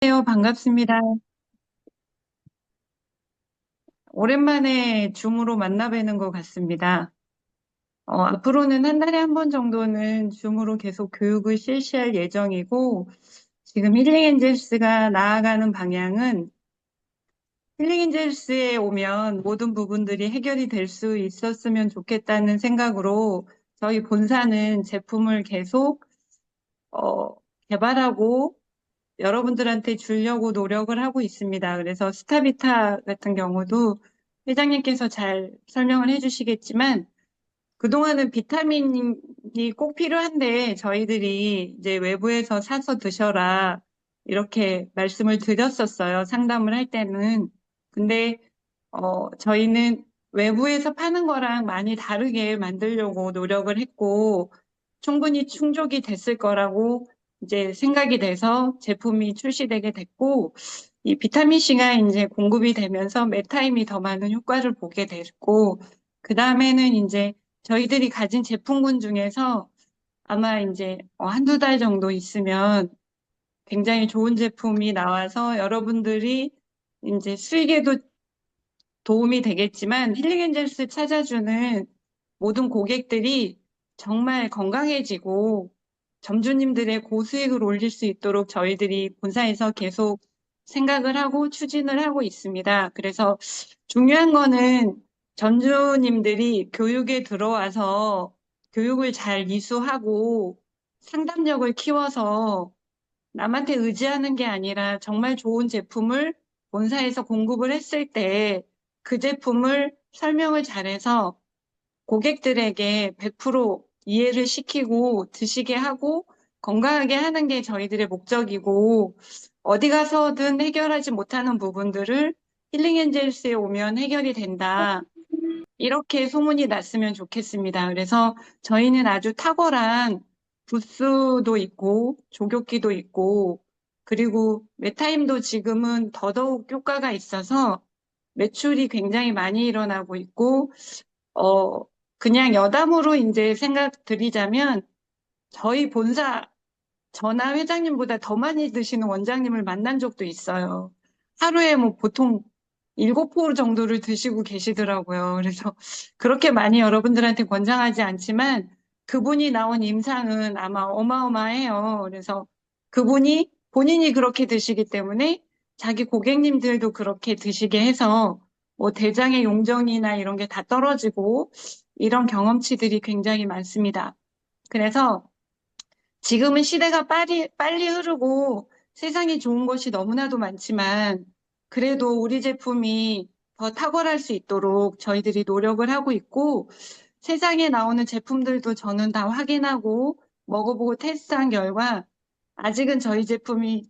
반갑습니다. 오랜만에 줌으로 만나 뵈는 것 같습니다. 앞으로는 한 달에 한 번 정도는 줌으로 계속 교육을 실시할 예정이고, 지금 힐링엔젤스가 나아가는 방향은 힐링엔젤스에 오면 모든 부분들이 해결이 될 수 있었으면 좋겠다는 생각으로 저희 본사는 제품을 계속 어, 개발하고 여러분들한테 주려고 노력을 하고 있습니다. 그래서 스타비타 같은 경우도 회장님께서 잘 설명을 해주시겠지만 그동안은 비타민이 꼭 필요한데 저희들이 이제 외부에서 사서 드셔라 이렇게 말씀을 드렸었어요. 상담을 할 때는. 근데 저희는 외부에서 파는 거랑 많이 다르게 만들려고 노력을 했고 충분히 충족이 됐을 거라고 이제 생각이 돼서 제품이 출시되게 됐고 이 비타민C가 이제 공급이 되면서 메타임이 더 많은 효과를 보게 됐고 그 다음에는 이제 저희들이 가진 제품군 중에서 아마 이제 한두 달 정도 있으면 굉장히 좋은 제품이 나와서 여러분들이 이제 수익에도 도움이 되겠지만 힐링엔젤스 찾아주는 모든 고객들이 정말 건강해지고 점주님들의 고수익을 올릴 수 있도록 저희들이 본사에서 계속 생각을 하고 추진을 하고 있습니다. 그래서 중요한 거는 점주님들이 교육에 들어와서 교육을 잘 이수하고 상담력을 키워서 남한테 의지하는 게 아니라 정말 좋은 제품을 본사에서 공급을 했을 때 그 제품을 설명을 잘해서 고객들에게 100% 이해를 시키고 드시게 하고 건강하게 하는 게 저희들의 목적이고 어디 가서든 해결하지 못하는 부분들을 힐링엔젤스에 오면 해결이 된다. 이렇게 소문이 났으면 좋겠습니다. 그래서 저희는 아주 탁월한 부스도 있고, 조교기도 있고, 그리고 메타임도 지금은 더더욱 효과가 있어서 매출이 굉장히 많이 일어나고 있고, 어, 그냥 여담으로 이제 생각 드리자면, 저희 본사 전화 회장님보다 더 많이 드시는 원장님을 만난 적도 있어요. 하루에 뭐 보통 7포 정도를 드시고 계시더라고요. 그래서 그렇게 많이 여러분들한테 권장하지 않지만 그분이 나온 임상은 아마 어마어마해요. 그래서 그분이 본인이 그렇게 드시기 때문에 자기 고객님들도 그렇게 드시게 해서 뭐 대장의 용정이나 이런 게 다 떨어지고 이런 경험치들이 굉장히 많습니다. 그래서 지금은 시대가 빨리 흐르고 세상에 좋은 것이 너무나도 많지만 그래도 우리 제품이 더 탁월할 수 있도록 저희들이 노력을 하고 있고 세상에 나오는 제품들도 저는 다 확인하고 먹어보고 테스트한 결과 아직은 저희 제품이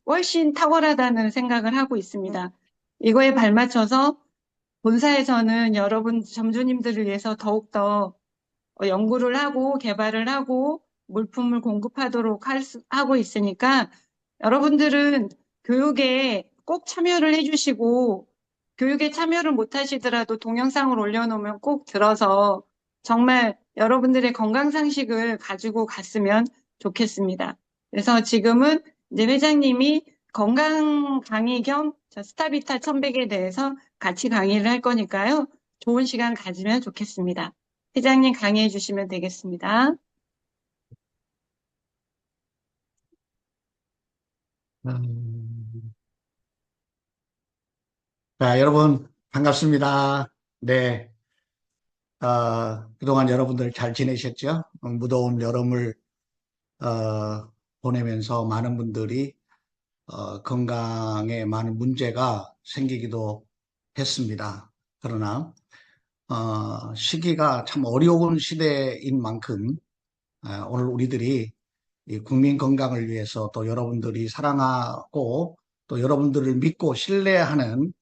훨씬 탁월하다는 생각을 하고 있습니다. 이거에 발맞춰서 본사에서는 여러분 점주님들을 위해서 더욱더 연구를 하고 개발을 하고 물품을 공급하도록 하고 있으니까 여러분들은 교육에 꼭 참여를 해주시고 교육에 참여를 못 하시더라도 동영상을 올려놓으면 꼭 들어서 정말 여러분들의 건강 상식을 가지고 갔으면 좋겠습니다. 그래서 지금은 이제 회장님이 건강 강의 겸 스타비타 1100에 대해서 같이 강의를 할 거니까요. 좋은 시간 가지면 좋겠습니다. 회장님 강의해 주시면 되겠습니다. 음, 자, 여러분, 반갑습니다. 네, 그동안 여러분들 잘 지내셨죠? 무더운 여름을, 보내면서 많은 분들이, 건강에 많은 문제가 생기기도 했습니다. 그러나, 시기가 참 어려운 시대인 만큼, 오늘 우리들이 이 국민 건강을 위해서 또 여러분들이 사랑하고 또 여러분들을 믿고 신뢰하는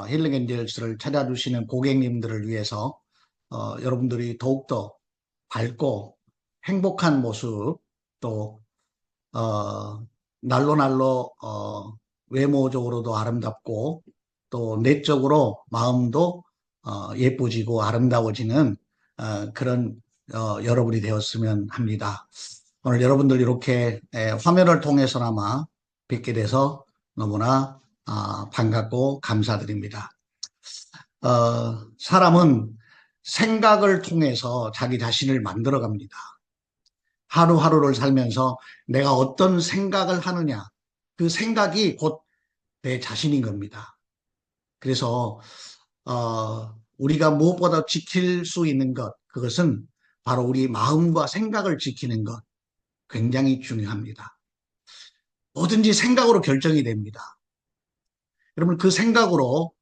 힐링엔젤스를 찾아주시는 고객님들을 위해서 여러분들이 더욱더 밝고 행복한 모습 또 날로 날로 외모적으로도 아름답고 또 내적으로 마음도 예뻐지고 아름다워지는 그런 여러분이 되었으면 합니다. 오늘 여러분들 이렇게 화면을 통해서나마 뵙게 돼서 너무나 반갑고 감사드립니다. 사람은 생각을 통해서 자기 자신을 만들어 갑니다. 하루하루를 살면서 내가 어떤 생각을 하느냐, 그 생각이 곧 내 자신인 겁니다. 그래서 우리가 무엇보다 지킬 수 있는 것, 그것은 바로 우리 마음과 생각을 지키는 것, 굉장히 중요합니다. 뭐든지 생각으로 결정이 됩니다. 여러분, 그 생각으로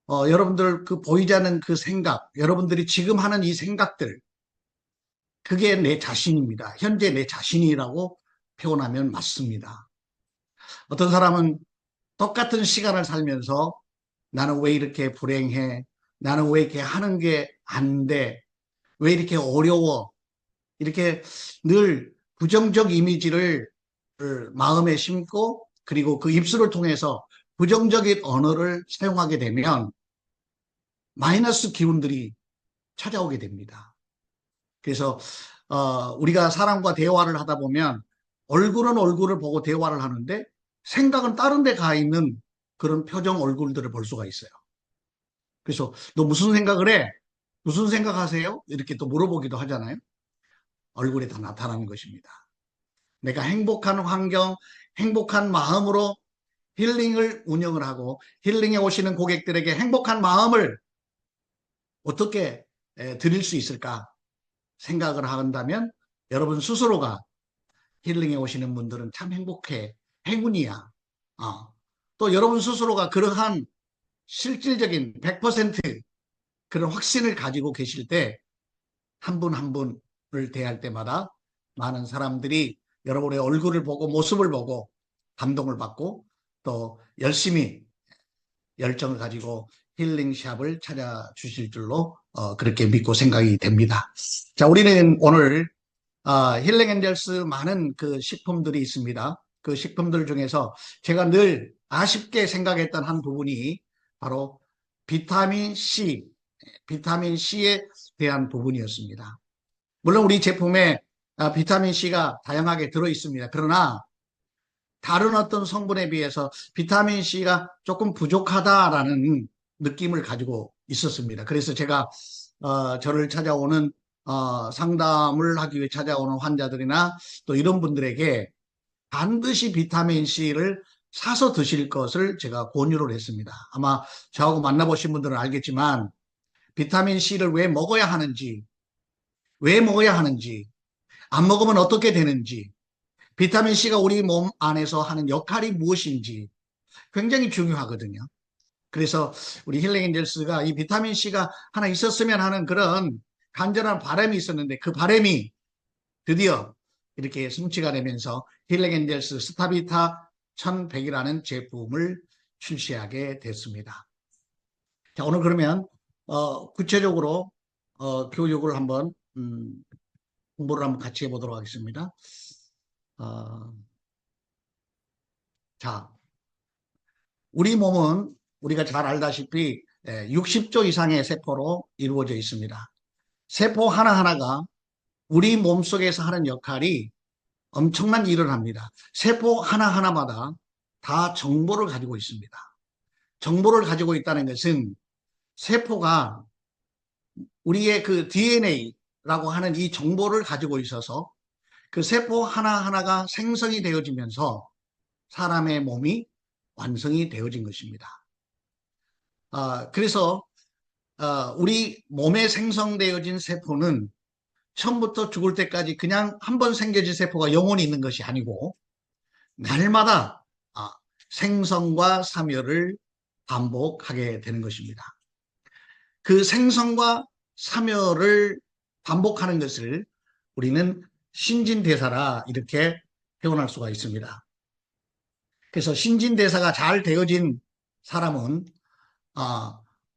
여러분들 그 보이지 않는 그 생각, 여러분들이 지금 하는 이 생각들, 그게 내 자신입니다. 현재 내 자신이라고 표현하면 맞습니다. 어떤 사람은 똑같은 시간을 살면서 나는 왜 이렇게 불행해? 나는 왜 이렇게 하는 게 안 돼? 왜 이렇게 어려워? 이렇게 늘 부정적 이미지를 마음에 심고 그리고 그 입술을 통해서 부정적인 언어를 사용하게 되면 마이너스 기운들이 찾아오게 됩니다. 그래서 우리가 사람과 대화를 하다 보면 얼굴은 얼굴을 보고 대화를 하는데 생각은 다른 데 가 있는 그런 표정 얼굴들을 볼 수가 있어요. 그래서 너 무슨 생각을 해? 무슨 생각하세요? 이렇게 또 물어보기도 하잖아요. 얼굴에 다 나타나는 것입니다. 내가 행복한 환경, 행복한 마음으로 힐링을 운영을 하고 힐링에 오시는 고객들에게 행복한 마음을 어떻게 드릴 수 있을까 생각을 한다면 여러분 스스로가 힐링에 오시는 분들은 참 행복해. 행운이야. 또 여러분 스스로가 그러한 실질적인 100% 그런 확신을 가지고 계실 때 한 분 한 분을 대할 때마다 많은 사람들이 여러분의 얼굴을 보고 모습을 보고 감동을 받고 또 열심히 열정을 가지고 힐링샵을 찾아주실 줄로 그렇게 믿고 생각이 됩니다. 자, 우리는 오늘 힐링 엔젤스 많은 그 식품들이 있습니다. 그 식품들 중에서 제가 늘 아쉽게 생각했던 한 부분이 바로 비타민 C, 비타민 C에 대한 부분이었습니다. 물론 우리 제품에 비타민 C가 다양하게 들어 있습니다. 그러나 다른 어떤 성분에 비해서 비타민 C가 조금 부족하다라는 느낌을 가지고 있었습니다. 그래서 제가 저를 찾아오는 상담을 하기 위해 찾아오는 환자들이나 또 이런 분들에게 반드시 비타민 C를 사서 드실 것을 제가 권유를 했습니다. 아마 저하고 만나보신 분들은 알겠지만 비타민 C를 왜 먹어야 하는지, 왜 먹어야 하는지, 안 먹으면 어떻게 되는지, 비타민 C가 우리 몸 안에서 하는 역할이 무엇인지 굉장히 중요하거든요. 그래서 우리 힐링 엔젤스가 이 비타민 C가 하나 있었으면 하는 그런 간절한 바람이 있었는데 그 바람이 드디어 이렇게 성취가 되면서 힐링 엔젤스 스타비타 1100이라는 제품을 출시하게 됐습니다. 자, 오늘 그러면 구체적으로 교육을 한번 공부를 한번 같이 해보도록 하겠습니다. 어, 자, 우리 몸은 우리가 잘 알다시피 60조 이상의 세포로 이루어져 있습니다. 세포 하나하나가 우리 몸속에서 하는 역할이 엄청난 일을 합니다. 세포 하나하나마다 다 정보를 가지고 있습니다. 정보를 가지고 있다는 것은 세포가 우리의 그 DNA라고 하는 이 정보를 가지고 있어서 그 세포 하나하나가 생성이 되어지면서 사람의 몸이 완성이 되어진 것입니다. 그래서 우리 몸에 생성되어진 세포는 처음부터 죽을 때까지 그냥 한 번 생겨진 세포가 영원히 있는 것이 아니고 날마다 생성과 사멸을 반복하게 되는 것입니다. 그 생성과 사멸을 반복하는 것을 우리는 신진대사라 이렇게 표현할 수가 있습니다. 그래서 신진대사가 잘 되어진 사람은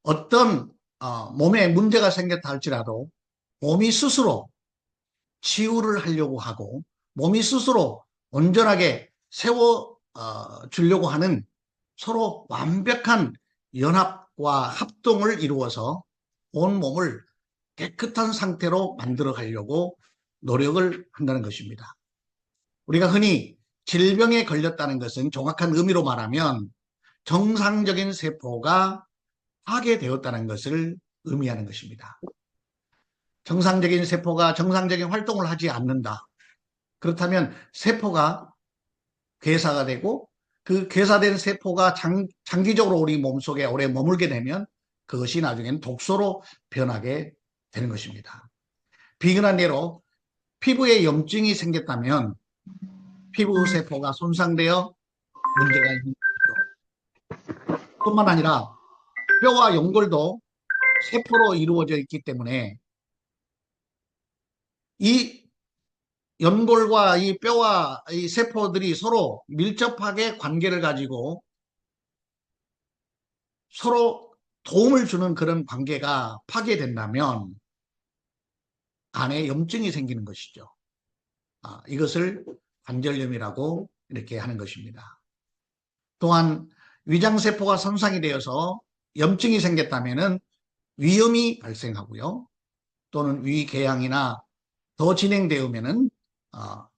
어떤 몸에 문제가 생겼다 할지라도 몸이 스스로 치유를 하려고 하고 몸이 스스로 온전하게 세워 주려고 하는 서로 완벽한 연합과 합동을 이루어서 온 몸을 깨끗한 상태로 만들어 가려고 노력을 한다는 것입니다. 우리가 흔히 질병에 걸렸다는 것은 정확한 의미로 말하면 정상적인 세포가 파괴되었다는 것을 의미하는 것입니다. 정상적인 세포가 정상적인 활동을 하지 않는다. 그렇다면 세포가 괴사가 되고 그 괴사된 세포가 장기적으로 우리 몸속에 오래 머물게 되면 그것이 나중에는 독소로 변하게 되는 것입니다. 비근한 예로 피부에 염증이 생겼다면 피부 세포가 손상되어 문제가 있는 것이죠. 뿐만 아니라 뼈와 연골도 세포로 이루어져 있기 때문에 이 연골과 이 뼈와 이 세포들이 서로 밀접하게 관계를 가지고 서로 도움을 주는 그런 관계가 파괴된다면 안에 염증이 생기는 것이죠. 이것을 관절염이라고 이렇게 하는 것입니다. 또한 위장세포가 손상이 되어서 염증이 생겼다면 위염이 발생하고요. 또는 위궤양이나 더 진행되면은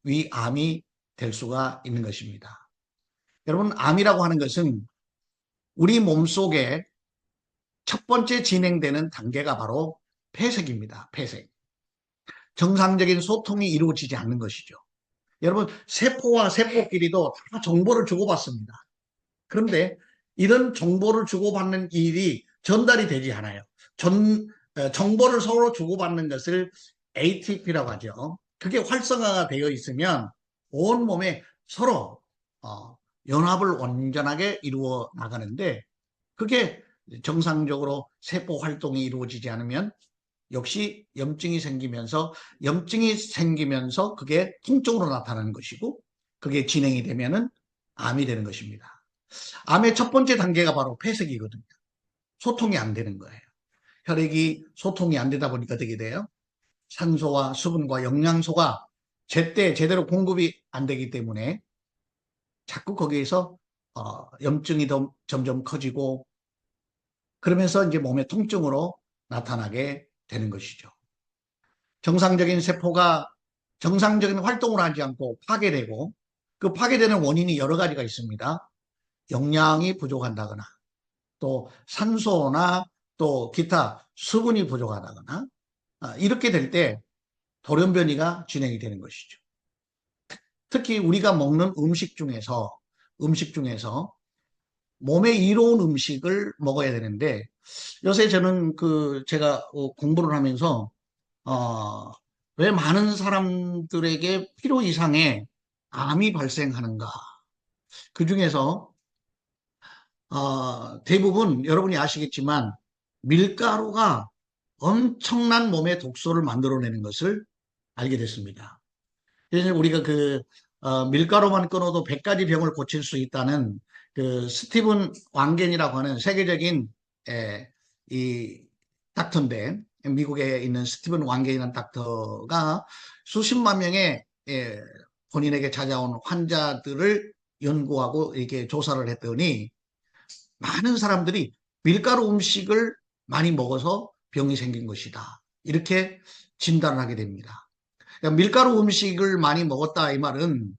위암이 될 수가 있는 것입니다. 여러분, 암이라고 하는 것은 우리 몸속에 첫 번째 진행되는 단계가 바로 폐색입니다. 폐색. 정상적인 소통이 이루어지지 않는 것이죠. 여러분, 세포와 세포끼리도 다 정보를 주고받습니다. 그런데 이런 정보를 주고받는 일이 전달이 되지 않아요. 정보를 서로 주고받는 것을 ATP라고 하죠. 그게 활성화가 되어 있으면 온몸에 서로 연합을 온전하게 이루어 나가는데 그게 정상적으로 세포 활동이 이루어지지 않으면 역시 염증이 생기면서 그게 통증으로 나타나는 것이고 그게 진행이 되면은 암이 되는 것입니다. 암의 첫 번째 단계가 바로 폐색이거든요. 소통이 안 되는 거예요. 혈액이 소통이 안 되다 보니까 어떻게 돼요? 산소와 수분과 영양소가 제때 제대로 공급이 안 되기 때문에 자꾸 거기에서 염증이 점점 커지고 그러면서 이제 몸의 통증으로 나타나게 되는 것이죠. 정상적인 세포가 정상적인 활동을 하지 않고 파괴되고 그 파괴되는 원인이 여러 가지가 있습니다. 영양이 부족한다거나 또 산소나 또 기타 수분이 부족하다거나 이렇게 될 때 돌연변이가 진행이 되는 것이죠. 특히 우리가 먹는 음식 중에서 몸에 이로운 음식을 먹어야 되는데 요새 저는 제가 공부를 하면서 어, 왜 많은 사람들에게 필요 이상의 암이 발생하는가? 그 중에서 대부분 여러분이 아시겠지만 밀가루가 엄청난 몸의 독소를 만들어내는 것을 알게 됐습니다. 그래서 우리가 밀가루만 끊어도 100가지 병을 고칠 수 있다는 그 스티븐 왕겐이라고 하는 세계적인 이 닥터인데 미국에 있는 스티븐 왕겐이라는 닥터가 수십만 명의 본인에게 찾아온 환자들을 연구하고 이렇게 조사를 했더니 많은 사람들이 밀가루 음식을 많이 먹어서 병이 생긴 것이다. 이렇게 진단을 하게 됩니다. 그러니까 밀가루 음식을 많이 먹었다 이 말은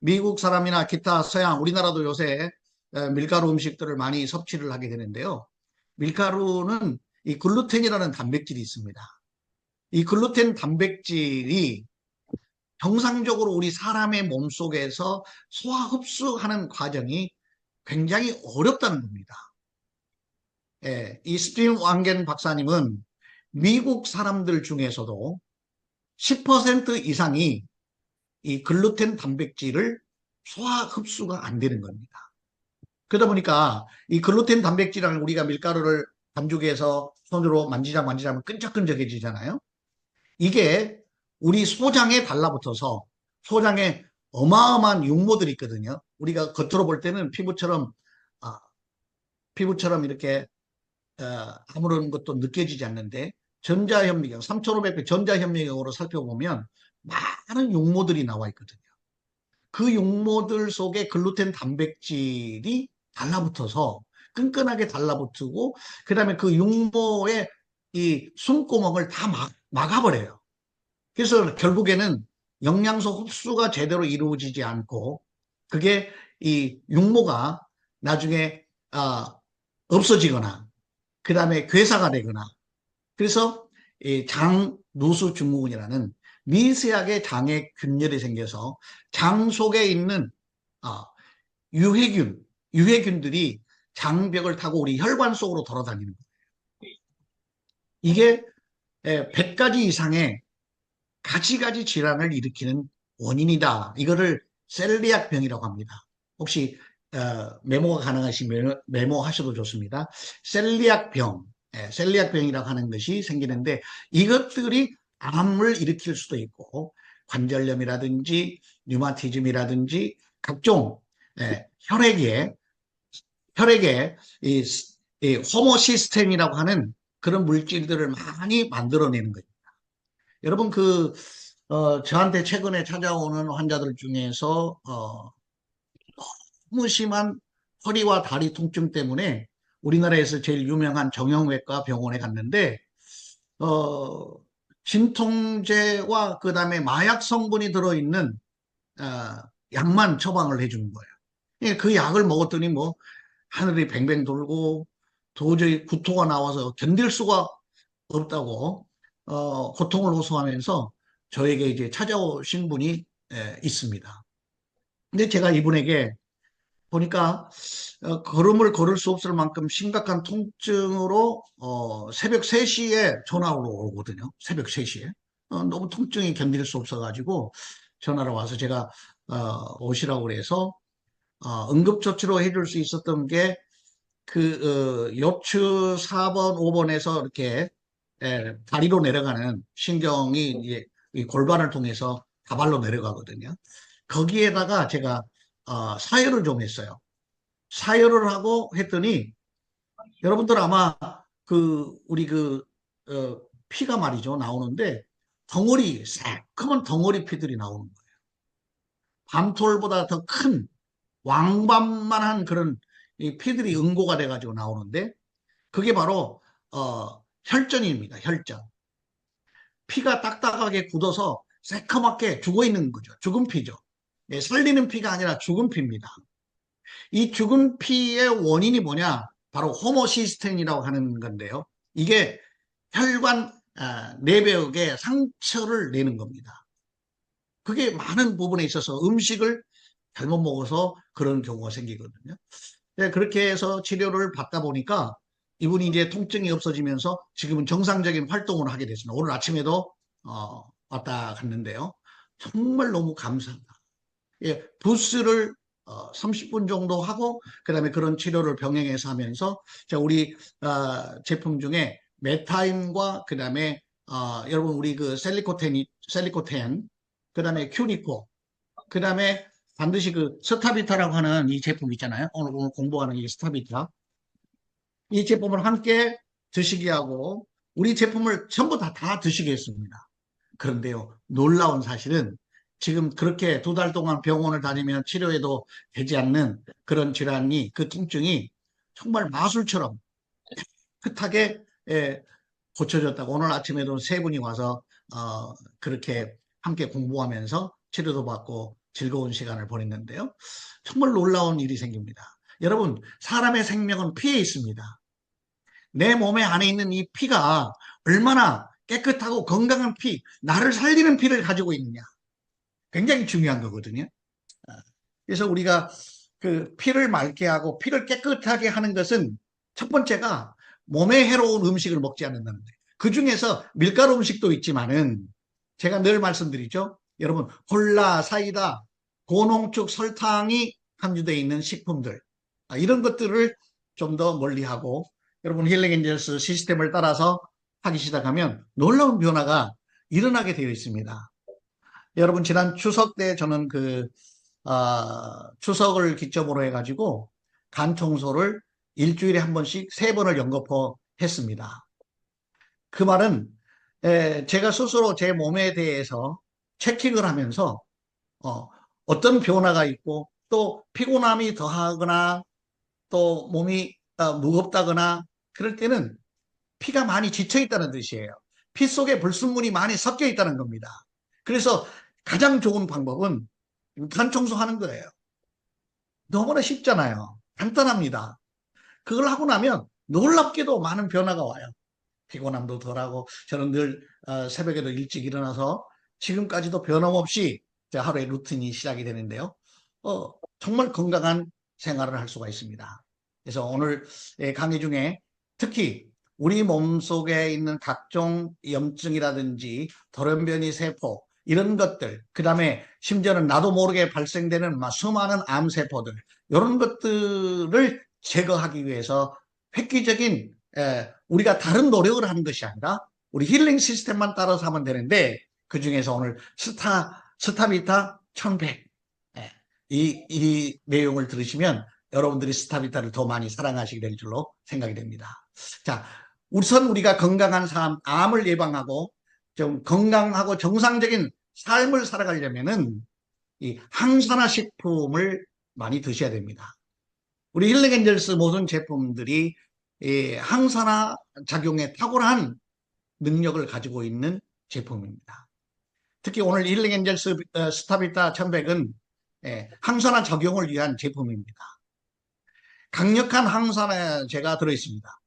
미국 사람이나 기타 서양, 우리나라도 요새 밀가루 음식들을 많이 섭취를 하게 되는데요. 밀가루는 이 글루텐이라는 단백질이 있습니다. 이 글루텐 단백질이 정상적으로 우리 사람의 몸속에서 소화 흡수하는 과정이 굉장히 어렵다는 겁니다. 이 스티븐 왕겐 박사님은 미국 사람들 중에서도 10% 이상이 이 글루텐 단백질을 소화 흡수가 안 되는 겁니다. 그러다 보니까 이 글루텐 단백질을 우리가 밀가루를 반죽해서 손으로 만지자면 끈적끈적해지잖아요. 이게 우리 소장에 달라붙어서 소장에 어마어마한 육모들이 있거든요. 우리가 겉으로 볼 때는 피부처럼 이렇게 아무런 것도 느껴지지 않는데 전자현미경, 3500배 전자현미경으로 살펴보면 많은 육모들이 나와 있거든요. 그 육모들 속에 글루텐 단백질이 달라붙어서 끈끈하게 달라붙고 그다음에 그 육모의 이 숨구멍을 다 막아버려요. 그래서 결국에는 영양소 흡수가 제대로 이루어지지 않고 그게 이 육모가 나중에 없어지거나 그 다음에 괴사가 되거나 그래서 이 장누수증후군이라는 미세하게 장에 균열이 생겨서 장 속에 있는 아, 유해균들이 장벽을 타고 우리 혈관 속으로 돌아다니는 거예요. 이게 100가지 이상의 가지가지 질환을 일으키는 원인이다. 이거를 셀리악 병이라고 합니다. 혹시 메모가 가능하시면 메모하셔도 좋습니다. 셀리악 병, 셀리악 병이라고 하는 것이 생기는데 이것들이 암을 일으킬 수도 있고 관절염이라든지 류마티즘이라든지 각종 혈액에 이 호모시스템이라고 하는 그런 물질들을 많이 만들어내는 거예요. 여러분 저한테 최근에 찾아오는 환자들 중에서 너무 심한 허리와 다리 통증 때문에 우리나라에서 제일 유명한 정형외과 병원에 갔는데 어, 진통제와 그다음에 마약 성분이 들어있는 어, 약만 처방을 해주는 거예요. 예, 그 약을 먹었더니 뭐 하늘이 뱅뱅 돌고 도저히 구토가 나와서 견딜 수가 없다고 고통을 호소하면서 저에게 이제 찾아오신 분이 있습니다. 근데 제가 이분에게 보니까 걸음을 걸을 수 없을 만큼 심각한 통증으로 새벽 3시에 전화로 오거든요. 새벽 3시에. 너무 통증이 견딜 수 없어가지고 전화로 와서 제가 오시라고 그래서 응급조치로 해줄 수 있었던 게 요추 4번, 5번에서 이렇게 다리로 내려가는 신경이 이제 이 골반을 통해서 다발로 내려가거든요. 거기에다가 제가 사혈을 좀 했어요. 사혈을 하고 했더니 여러분들 아마 우리 피가 말이죠 나오는데 덩어리 새콤한 덩어리 피들이 나오는 거예요. 밤톨보다 더 큰 왕밤만한 그런 이 피들이 응고가 돼가지고 나오는데 그게 바로 혈전입니다. 혈전. 피가 딱딱하게 굳어서 새카맣게 죽어 있는 거죠. 죽은 피죠. 예, 살리는 피가 아니라 죽은 피입니다. 이 죽은 피의 원인이 뭐냐? 바로 호모시스텐이라고 하는 건데요. 이게 혈관 내벽에 상처를 내는 겁니다. 그게 많은 부분에 있어서 음식을 잘못 먹어서 그런 경우가 생기거든요. 네, 그렇게 해서 치료를 받다 보니까 이분이 이제 통증이 없어지면서 지금은 정상적인 활동을 하게 됐습니다. 오늘 아침에도 왔다 갔는데요. 정말 너무 감사합니다. 예, 부스를 30분 정도 하고 그다음에 그런 치료를 병행해서 하면서 자, 우리 제품 중에 메타임과 그다음에 여러분 우리 셀리코텐 그다음에 큐니코 그다음에 반드시 스타비타라고 하는 이 제품 있잖아요. 오늘 공부하는 이 스타비타 이 제품을 함께 드시게 하고 우리 제품을 전부 다 드시게 했습니다. 그런데요, 놀라운 사실은 지금 그렇게 2달 동안 병원을 다니면 치료해도 되지 않는 그런 질환이, 그 통증이 정말 마술처럼 깨끗하게 고쳐졌다고 오늘 아침에도 3분이 와서 그렇게 함께 공부하면서 치료도 받고 즐거운 시간을 보냈는데요. 정말 놀라운 일이 생깁니다. 여러분, 사람의 생명은 피에 있습니다. 내 몸에 안에 있는 이 피가 얼마나 깨끗하고 건강한 피, 나를 살리는 피를 가지고 있느냐. 굉장히 중요한 거거든요. 그래서 우리가 그 피를 맑게 하고 피를 깨끗하게 하는 것은 첫 번째가 몸에 해로운 음식을 먹지 않는다는 거예요. 그 중에서 밀가루 음식도 있지만은 제가 늘 말씀드리죠. 여러분, 콜라, 사이다, 고농축 설탕이 함유되어 있는 식품들. 이런 것들을 좀 더 멀리하고 여러분 힐링엔젤스 시스템을 따라서 하기 시작하면 놀라운 변화가 일어나게 되어 있습니다. 여러분 지난 추석 때 저는 추석을 기점으로 해가지고 간 청소를 일주일에 한 번씩 3번을 연거푸했습니다. 그 말은 제가 스스로 제 몸에 대해서 체킹을 하면서 어떤 변화가 있고 또 피곤함이 더하거나 또 몸이 무겁다거나 그럴 때는 피가 많이 지쳐 있다는 뜻이에요. 피 속에 불순물이 많이 섞여 있다는 겁니다. 그래서 가장 좋은 방법은 간 청소하는 거예요. 너무나 쉽잖아요. 간단합니다. 그걸 하고 나면 놀랍게도 많은 변화가 와요. 피곤함도 덜하고 저는 늘 새벽에도 일찍 일어나서 지금까지도 변함없이 제 하루의 루틴이 시작이 되는데요. 정말 건강한 생활을 할 수가 있습니다. 그래서 오늘 강의 중에 특히 우리 몸속에 있는 각종 염증이라든지 돌연변이 세포 이런 것들, 그 다음에 심지어는 나도 모르게 발생되는 수많은 암세포들 이런 것들을 제거하기 위해서 획기적인 우리가 다른 노력을 하는 것이 아니라 우리 힐링 시스템만 따라서 하면 되는데 그 중에서 오늘 스타비타 1100 이 내용을 들으시면 여러분들이 스타비타를 더 많이 사랑하시게 될 줄로 생각이 됩니다. 자, 우선 우리가 건강한 삶, 암을 예방하고 좀 건강하고 정상적인 삶을 살아가려면은 이 항산화 식품을 많이 드셔야 됩니다. 우리 힐링엔젤스 모든 제품들이 항산화 작용에 탁월한 능력을 가지고 있는 제품입니다. 특히 오늘 힐링엔젤스 스타비타 1100은 항산화 작용을 위한 제품입니다. 강력한 항산화제가 들어있습니다.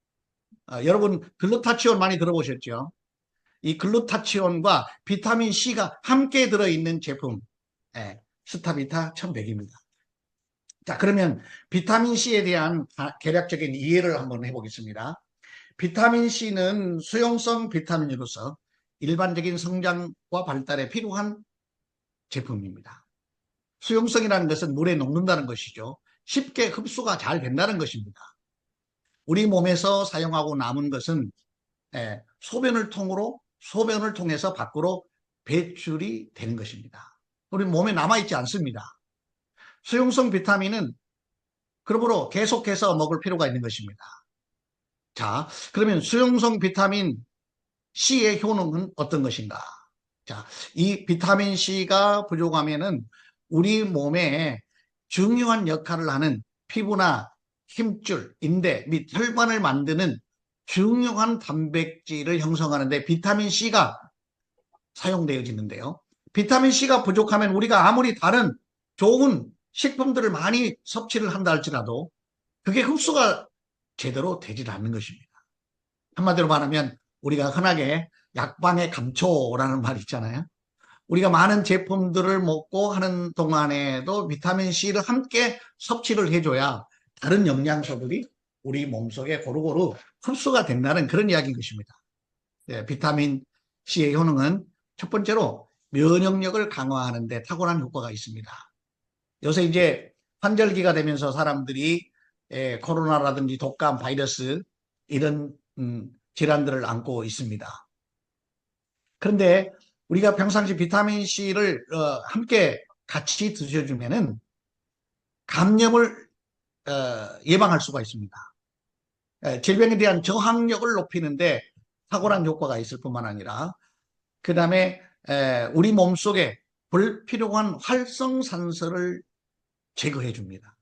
여러분 글루타치온 많이 들어보셨죠? 이 글루타치온과 비타민 C가 함께 들어있는 제품 스타비타 1100입니다. 자, 그러면 비타민 C에 대한 개략적인 이해를 한번 해보겠습니다. 비타민 C는 수용성 비타민으로서 일반적인 성장과 발달에 필요한 제품입니다. 수용성이라는 것은 물에 녹는다는 것이죠. 쉽게 흡수가 잘 된다는 것입니다. 우리 몸에서 사용하고 남은 것은 소변을 통해서 밖으로 배출이 되는 것입니다. 우리 몸에 남아있지 않습니다. 수용성 비타민은 그러므로 계속해서 먹을 필요가 있는 것입니다. 자, 그러면 수용성 비타민 C의 효능은 어떤 것인가? 자, 이 비타민 C가 부족하면은 우리 몸에 중요한 역할을 하는 피부나 힘줄, 인대 및 혈관을 만드는 중요한 단백질을 형성하는데 비타민 C가 사용되어지는데요. 비타민 C가 부족하면 우리가 아무리 다른 좋은 식품들을 많이 섭취를 한다 할지라도 그게 흡수가 제대로 되질 않는 것입니다. 한마디로 말하면 우리가 흔하게 약방의 감초라는 말 있잖아요. 우리가 많은 제품들을 먹고 하는 동안에도 비타민 C를 함께 섭취를 해줘야 다른 영양소들이 우리 몸속에 고루고루 흡수가 된다는 그런 이야기인 것입니다. 비타민 C의 효능은 첫 번째로 면역력을 강화하는 데 탁월한 효과가 있습니다. 요새 이제 환절기가 되면서 사람들이 코로나라든지 독감, 바이러스 이런 질환들을 안고 있습니다. 그런데 우리가 평상시 비타민 C를 함께 같이 드셔주면은 감염을 예방할 수가 있습니다. 질병에 대한 저항력을 높이는데 탁월한 효과가 있을 뿐만 아니라 그 다음에 우리 몸속에 불필요한 활성산소를 제거해 줍니다.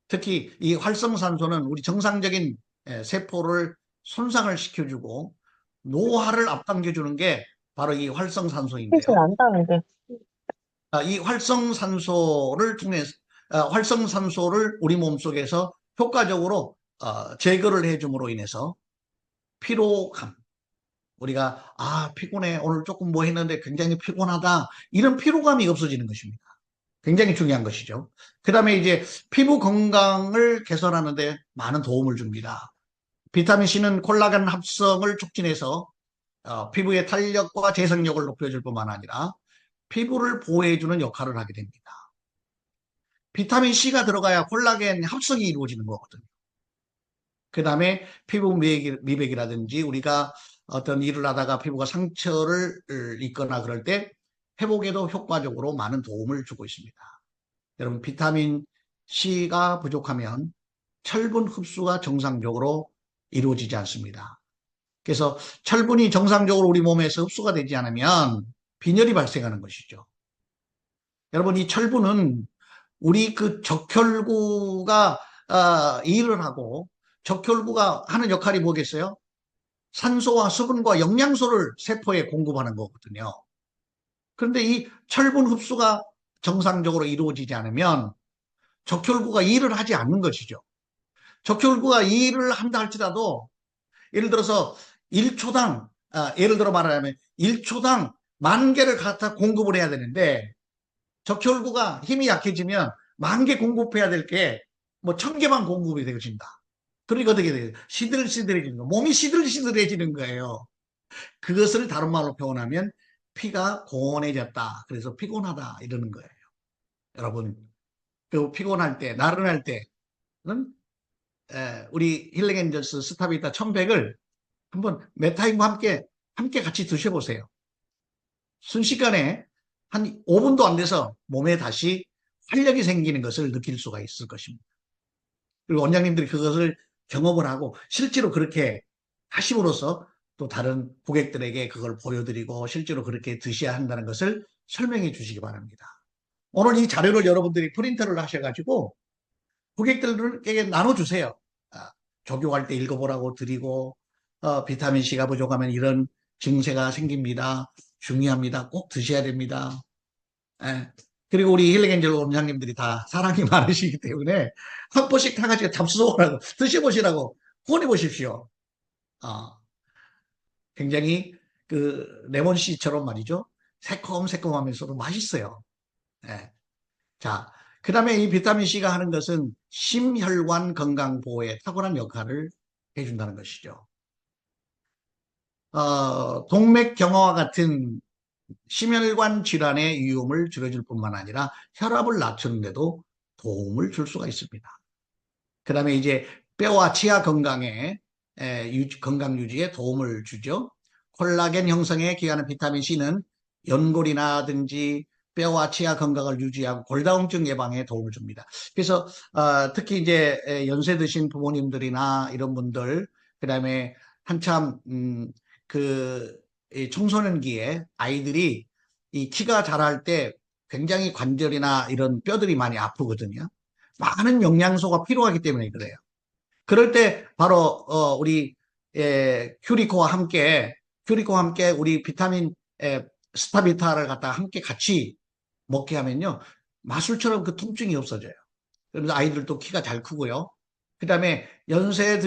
특히 이 활성산소는 우리 정상적인 세포를 손상을 시켜주고 노화를 앞당겨주는 게 바로 이 퀴즈 활성산소인데요. 난다는데. 이 활성산소를 통해서 활성산소를 우리 몸속에서 효과적으로 제거를 해줌으로 인해서 피로감, 우리가 피곤해 오늘 조금 뭐 했는데 굉장히 피곤하다 이런 피로감이 없어지는 것입니다. 굉장히 중요한 것이죠. 그 다음에 이제 피부 건강을 개선하는 데 많은 도움을 줍니다. 비타민 C는 콜라겐 합성을 촉진해서 피부의 탄력과 재생력을 높여줄 뿐만 아니라 피부를 보호해주는 역할을 하게 됩니다. 비타민 C가 들어가야 콜라겐 합성이 이루어지는 거거든요. 그 다음에 피부 미백이라든지 우리가 어떤 일을 하다가 피부가 상처를 입거나 그럴 때 회복에도 효과적으로 많은 도움을 주고 있습니다. 여러분 비타민 C가 부족하면 철분 흡수가 정상적으로 이루어지지 않습니다. 그래서 철분이 정상적으로 우리 몸에서 흡수가 되지 않으면 빈혈이 발생하는 것이죠. 여러분 이 철분은 우리 그 적혈구가 일을 하고 적혈구가 하는 역할이 뭐겠어요? 산소와 수분과 영양소를 세포에 공급하는 거거든요. 그런데 이 철분 흡수가 정상적으로 이루어지지 않으면 적혈구가 일을 하지 않는 것이죠. 적혈구가 일을 한다 할지라도 예를 들어서 1초당 예를 들어 말하자면 1초당 10,000개를 갖다 공급을 해야 되는데 적혈구가 힘이 약해지면 10,000개 공급해야 될 게 뭐 1,000개만 공급이 되어진다. 그러니까 어떻게 돼요? 시들시들해지는 거. 몸이 시들시들해지는 거예요. 그것을 다른 말로 표현하면 피가 고온해졌다. 그래서 피곤하다 이러는 거예요. 여러분, 그 피곤할 때, 나른할 때는 우리 힐링 엔젤스 스타비타 1100을 한번 메타임과 함께 같이 드셔보세요. 순식간에 한 5분도 안 돼서 몸에 다시 활력이 생기는 것을 느낄 수가 있을 것입니다. 그리고 원장님들이 그것을 경험을 하고 실제로 그렇게 하심으로써 또 다른 고객들에게 그걸 보여드리고 실제로 그렇게 드셔야 한다는 것을 설명해 주시기 바랍니다. 오늘 이 자료를 여러분들이 프린터를 하셔가지고 고객들에게 나눠주세요. 적용할 때 읽어보라고 드리고 비타민C가 부족하면 이런 증세가 생깁니다. 중요합니다. 꼭 드셔야 됩니다. 예. 그리고 우리 힐링엔젤 원장님들이 다 사랑이 많으시기 때문에 한 번씩 다 같이 잡수보라고 드셔보시라고 권해보십시오. 굉장히 그 레몬씨처럼 말이죠. 새콤새콤하면서도 맛있어요. 예. 자, 그 다음에 이 비타민C가 하는 것은 심혈관 건강 보호에 탁월한 역할을 해준다는 것이죠. 동맥경화와 같은 심혈관 질환의 위험을 줄여줄 뿐만 아니라 혈압을 낮추는 데도 도움을 줄 수가 있습니다. 그 다음에 이제 뼈와 치아 건강에 건강 유지에 도움을 주죠. 콜라겐 형성에 기여하는 비타민C는 연골이나든지 뼈와 치아 건강을 유지하고 골다공증 예방에 도움을 줍니다. 그래서 특히 이제 연세 드신 부모님들이나 이런 분들, 그다음에 한참 그 청소년기에 아이들이 이 키가 자랄 때 굉장히 관절이나 이런 뼈들이 많이 아프거든요. 많은 영양소가 필요하기 때문에 그래요. 그럴 때 바로 우리 큐리코와 함께 우리 비타민 스타비타를 갖다가 함께 같이 먹게 하면요. 마술처럼 그 통증이 없어져요. 그러면서 아이들도 키가 잘 크고요. 그 다음에 연세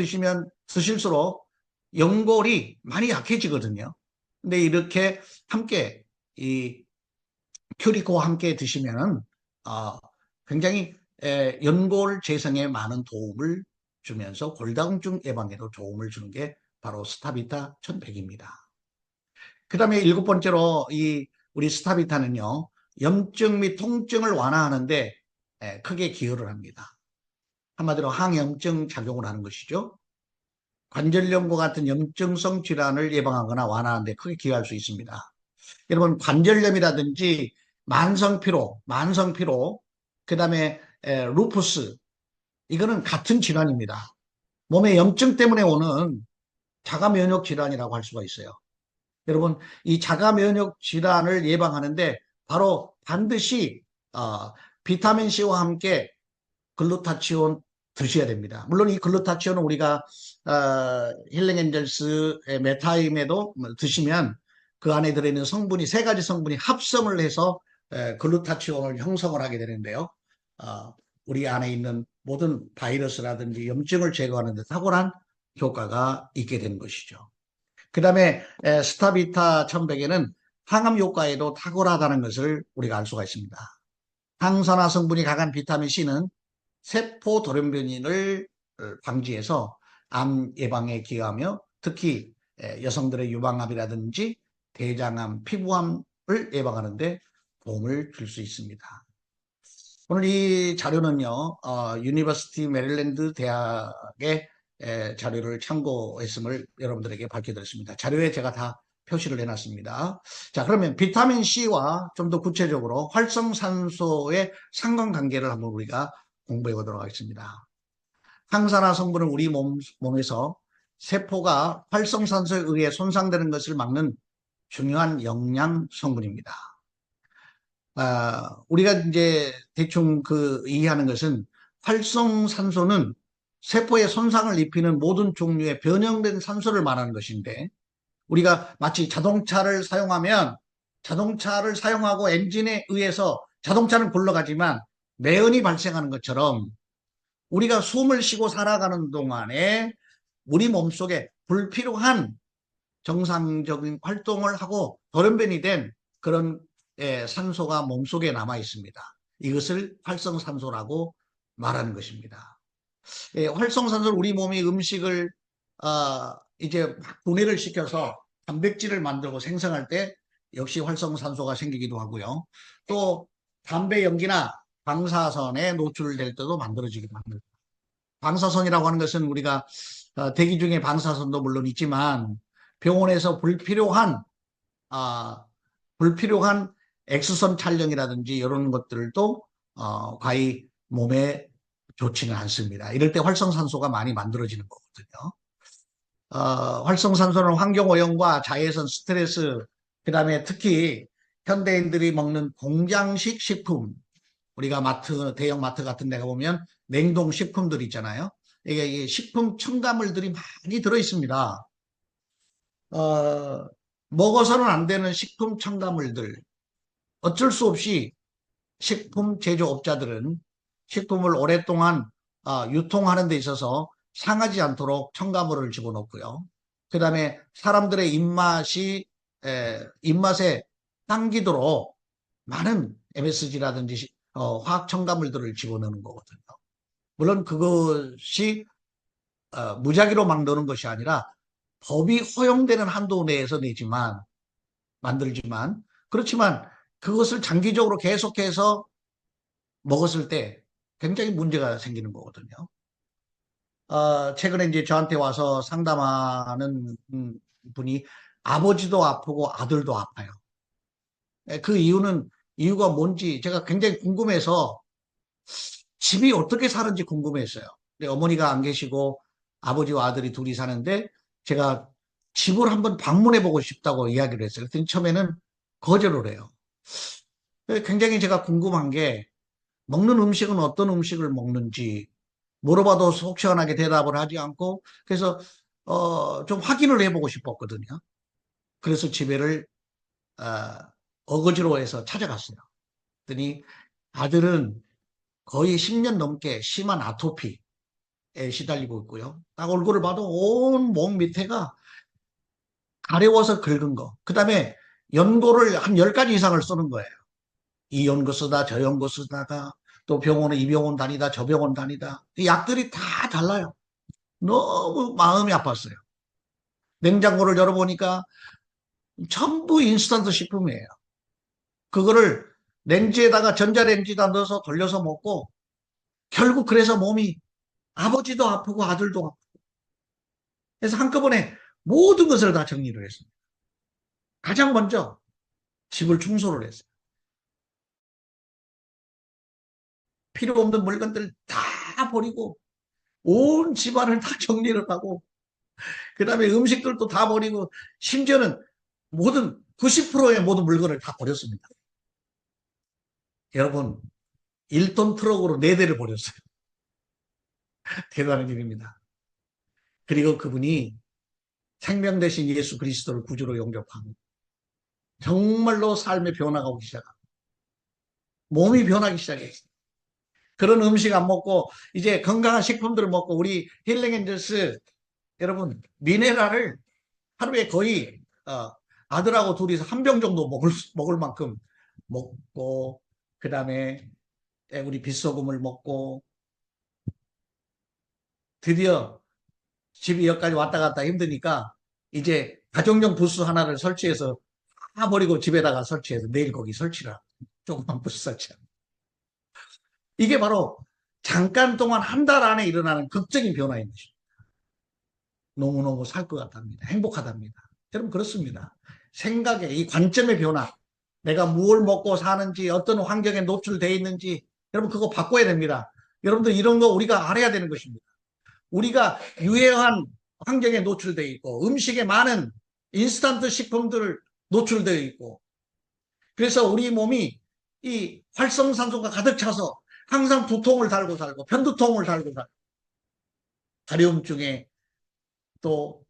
드실수록 연골이 많이 약해지거든요. 근데 이렇게 함께 이 큐리코와 함께 드시면은 굉장히 연골 재생에 많은 도움을 주면서 골다공증 예방에도 도움을 주는 게 바로 스타비타 1100입니다. 그 다음에 7번째로 우리 스타비타는요, 염증 및 통증을 완화하는데 크게 기여를 합니다. 한마디로 항염증 작용을 하는 것이죠. 관절염과 같은 염증성 질환을 예방하거나 완화하는 데 크게 기여할 수 있습니다. 여러분, 관절염이라든지 만성피로, 그 다음에 루푸스, 이거는 같은 질환입니다. 몸의 염증 때문에 오는 자가면역 질환이라고 할 수가 있어요. 여러분, 이 자가면역 질환을 예방하는데 바로 반드시 비타민C와 함께 글루타치온 드셔야 됩니다. 물론 이 글루타치온은 우리가 힐링엔젤스의 메타임에도 드시면 그 안에 들어있는 성분이 세 가지 성분이 합성을 해서 글루타치온을 형성을 하게 되는데요. 우리 안에 있는 모든 바이러스라든지 염증을 제거하는 데 탁월한 효과가 있게 되는 것이죠. 그 다음에 스타비타 1100에는 항암 효과에도 탁월하다는 것을 우리가 알 수가 있습니다. 항산화 성분이 강한 비타민C는 세포 돌연변이를 방지해서 암 예방에 기여하며 특히 여성들의 유방암이라든지 대장암, 피부암을 예방하는 데 도움을 줄 수 있습니다. 오늘 이 자료는요, 유니버시티 메릴랜드 대학의 자료를 참고했음을 여러분들에게 밝혀드렸습니다. 자료에 제가 다 표시를 해놨습니다. 자, 그러면 비타민C와 좀 더 구체적으로 활성산소의 상관관계를 한번 우리가 공부해 보도록 하겠습니다. 항산화 성분은 우리 몸에서 세포가 활성산소에 의해 손상되는 것을 막는 중요한 영양 성분입니다. 우리가 이제 대충 이해하는 것은 활성산소는 세포에 손상을 입히는 모든 종류의 변형된 산소를 말하는 것인데 우리가 마치 자동차를 사용하면 자동차를 사용하고 엔진에 의해서 자동차는 굴러가지만 매연이 발생하는 것처럼 우리가 숨을 쉬고 살아가는 동안에 우리 몸속에 불필요한 정상적인 활동을 하고 돌연변이 된 그런 산소가 몸속에 남아 있습니다. 이것을 활성산소라고 말하는 것입니다. 활성산소는 우리 몸이 음식을 이제 막 분해를 시켜서 단백질을 만들고 생성할 때 역시 활성산소가 생기기도 하고요. 또 담배 연기나 방사선에 노출될 때도 만들어지기도 합니다. 방사선이라고 하는 것은 우리가 대기 중에 방사선도 물론 있지만 병원에서 불필요한 엑스선 촬영이라든지 이런 것들도 과히 몸에 좋지는 않습니다. 이럴 때 활성산소가 많이 만들어지는 거거든요. 활성산소는 환경오염과 자외선, 스트레스, 그 다음에 특히 현대인들이 먹는 공장식 식품, 우리가 대형 마트 같은 데 가보면 냉동식품들 있잖아요. 이게 식품 첨가물들이 많이 들어있습니다. 먹어서는 안 되는 식품 첨가물들, 어쩔 수 없이 식품 제조업자들은 식품을 오랫동안 유통하는 데 있어서 상하지 않도록 첨가물을 집어넣고요. 그 다음에 사람들의 입맛에 당기도록 많은 MSG라든지 화학 첨가물들을 집어넣는 거거든요. 물론 그것이 무작위로 막 넣는 것이 아니라 법이 허용되는 한도 내에서 만들지만 그렇지만 그것을 장기적으로 계속해서 먹었을 때 굉장히 문제가 생기는 거거든요. 최근에 이제 저한테 와서 상담하는 분이 아버지도 아프고 아들도 아파요. 그 이유가 뭔지 제가 굉장히 궁금해서 집이 어떻게 사는지 궁금했어요. 근데 어머니가 안 계시고 아버지와 아들이 둘이 사는데 제가 집을 한번 방문해 보고 싶다고 이야기를 했어요. 그랬더니 처음에는 거절을 해요. 굉장히 제가 궁금한 게 먹는 음식은 어떤 음식을 먹는지 물어봐도 속 시원하게 대답을 하지 않고 그래서 좀 확인을 해보고 싶었거든요. 그래서 집에를 어, 어거지로 해서 찾아갔어요. 그랬더니 아들은 거의 10년 넘게 심한 아토피에 시달리고 있고요. 딱 얼굴을 봐도 온 몸 밑에가 가려워서 긁은 거. 그 다음에 연고를 한 10가지 이상을 쓰는 거예요. 이 연고 쓰다 저 연고 쓰다가 또 병원에 이 병원 다니다 저 병원 다니다 이 약들이 다 달라요. 너무 마음이 아팠어요. 냉장고를 열어보니까 전부 인스턴트 식품이에요. 그거를 냉지에다가 전자레인지에다 넣어서 돌려서 먹고 결국 그래서 몸이 아버지도 아프고 아들도 아프고 그래서 한꺼번에 모든 것을 다 정리를 했습니다. 가장 먼저 집을 청소를 했어요. 필요 없는 물건들 다 버리고 온 집안을 다 정리를 하고 그 다음에 음식들도 다 버리고 심지어는 모든 90%의 모든 물건을 다 버렸습니다. 여러분 1톤 트럭으로 4대를 버렸어요. 대단한 일입니다. 그리고 그분이 생명 대신 예수 그리스도를 구주로 영접하고 정말로 삶의 변화가 오기 시작합니다. 몸이 변하기 시작했어요. 그런 음식 안 먹고 이제 건강한 식품들을 먹고 우리 힐링엔젤스 여러분 미네랄을 하루에 거의 아들하고 둘이서 한 병 정도 먹을 만큼 먹고 그 다음에 우리 빗소금을 먹고 드디어 집이 여기까지 왔다 갔다 힘드니까 이제 가정용 부스 하나를 설치해서 다 버리고 집에다가 설치해서 내일 거기 설치라. 조그만 부스 설치라. 이게 바로 잠깐 동안 한 달 안에 일어나는 극적인 변화인 것입니다. 너무너무 살 것 같답니다. 행복하답니다. 여러분 그렇습니다. 생각의 이 관점의 변화. 내가 무엇을 먹고 사는지 어떤 환경에 노출되어 있는지 여러분 그거 바꿔야 됩니다. 여러분들 이런 거 우리가 알아야 되는 것입니다. 우리가 유해한 환경에 노출되어 있고 음식에 많은 인스턴트 식품들 노출되어 있고 그래서 우리 몸이 이 활성산소가 가득 차서 항상 두통을 달고 살고 편두통을 달고 살고 가려움증에 또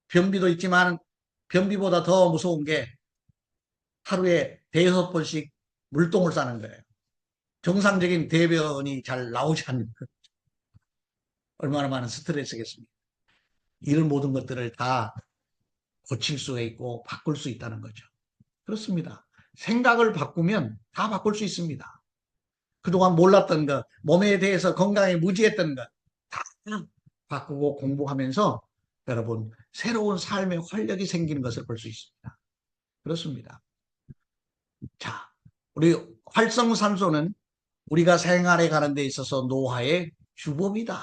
변비도 있지만 변비보다 더 무서운 게 하루에 5-6번씩 물똥을 싸는 거예요. 정상적인 대변이 잘 나오지 않는 얼마나 많은 스트레스겠습니까? 이런 모든 것들을 다 고칠 수가 있고 바꿀 수 있다는 거죠. 그렇습니다. 생각을 바꾸면 다 바꿀 수 있습니다. 그동안 몰랐던 것, 몸에 대해서 건강에 무지했던 것, 다 바꾸고 공부하면서 여러분, 새로운 삶의 활력이 생기는 것을 볼 수 있습니다. 그렇습니다. 자, 우리 활성산소는 우리가 생활에 가는 데 있어서 노화의 주범이다.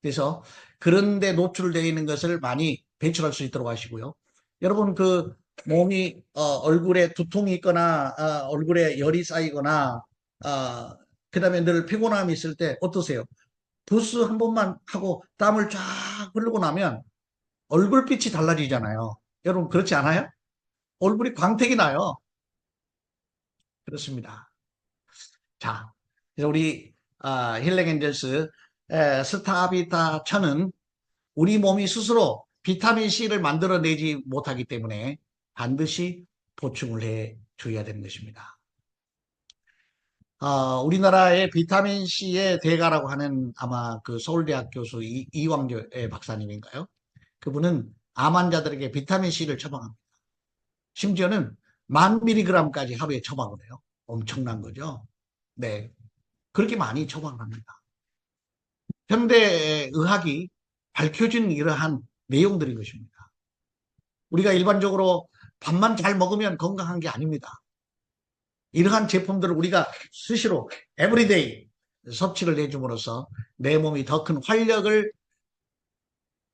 그래서 그런 데 노출되어 있는 것을 많이 배출할 수 있도록 하시고요. 여러분, 그 몸이 얼굴에 두통이 있거나 얼굴에 열이 쌓이거나 그다음에 늘 피곤함이 있을 때 어떠세요? 부스 한 번만 하고 땀을 쫙 흐르고 나면 얼굴빛이 달라지잖아요. 여러분 그렇지 않아요? 얼굴이 광택이 나요. 그렇습니다. 자, 우리 힐링엔젤스 스타비타 천은 우리 몸이 스스로 비타민C를 만들어내지 못하기 때문에 반드시 보충을 해 줘야 되는 것입니다. 우리나라의 비타민C의 대가라고 하는 아마 그 서울대학 교수 이광조 박사님인가요? 그분은 암 환자들에게 비타민C를 처방합니다. 심지어는 1000mg까지 하루에 처방을 해요. 엄청난 거죠. 네. 그렇게 많이 처방합니다. 현대 의학이 밝혀진 이러한 내용들인 것입니다. 우리가 일반적으로 밥만 잘 먹으면 건강한 게 아닙니다. 이러한 제품들을 우리가 수시로 에브리데이 섭취를 해줌으로써 내 몸이 더 큰 활력을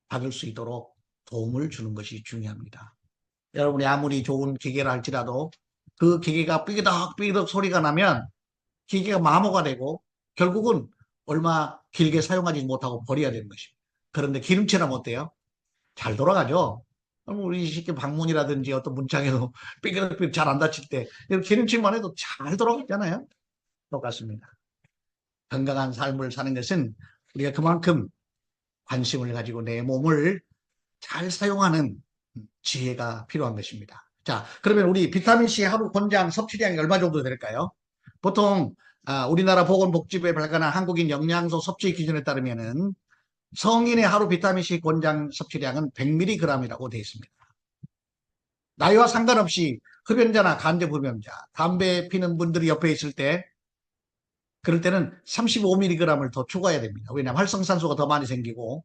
받을 수 있도록 도움을 주는 것이 중요합니다. 여러분이 아무리 좋은 기계를 할지라도 그 기계가 삐그덕삐그덕 소리가 나면 기계가 마모가 되고 결국은 얼마 길게 사용하지 못하고 버려야 되는 것입니다. 그런데 기름칠하면 어때요? 잘 돌아가죠? 우리 쉽게 방문이라든지 어떤 문창에도 삐그덕삐그덕 잘 안 다칠 때 기름칠만 해도 잘 돌아가잖아요. 똑같습니다. 건강한 삶을 사는 것은 우리가 그만큼 관심을 가지고 내 몸을 잘 사용하는 지혜가 필요한 것입니다. 자, 그러면 우리 비타민C 하루 권장 섭취량이 얼마 정도 될까요? 보통 우리나라 보건복지부에 발간한 한국인 영양소 섭취 기준에 따르면은 성인의 하루 비타민C 권장 섭취량은 100mg이라고 되어 있습니다. 나이와 상관없이 흡연자나 간접 흡연자, 담배 피는 분들이 옆에 있을 때 그럴 때는 35mg을 더 추가해야 됩니다. 왜냐하면 활성산소가 더 많이 생기고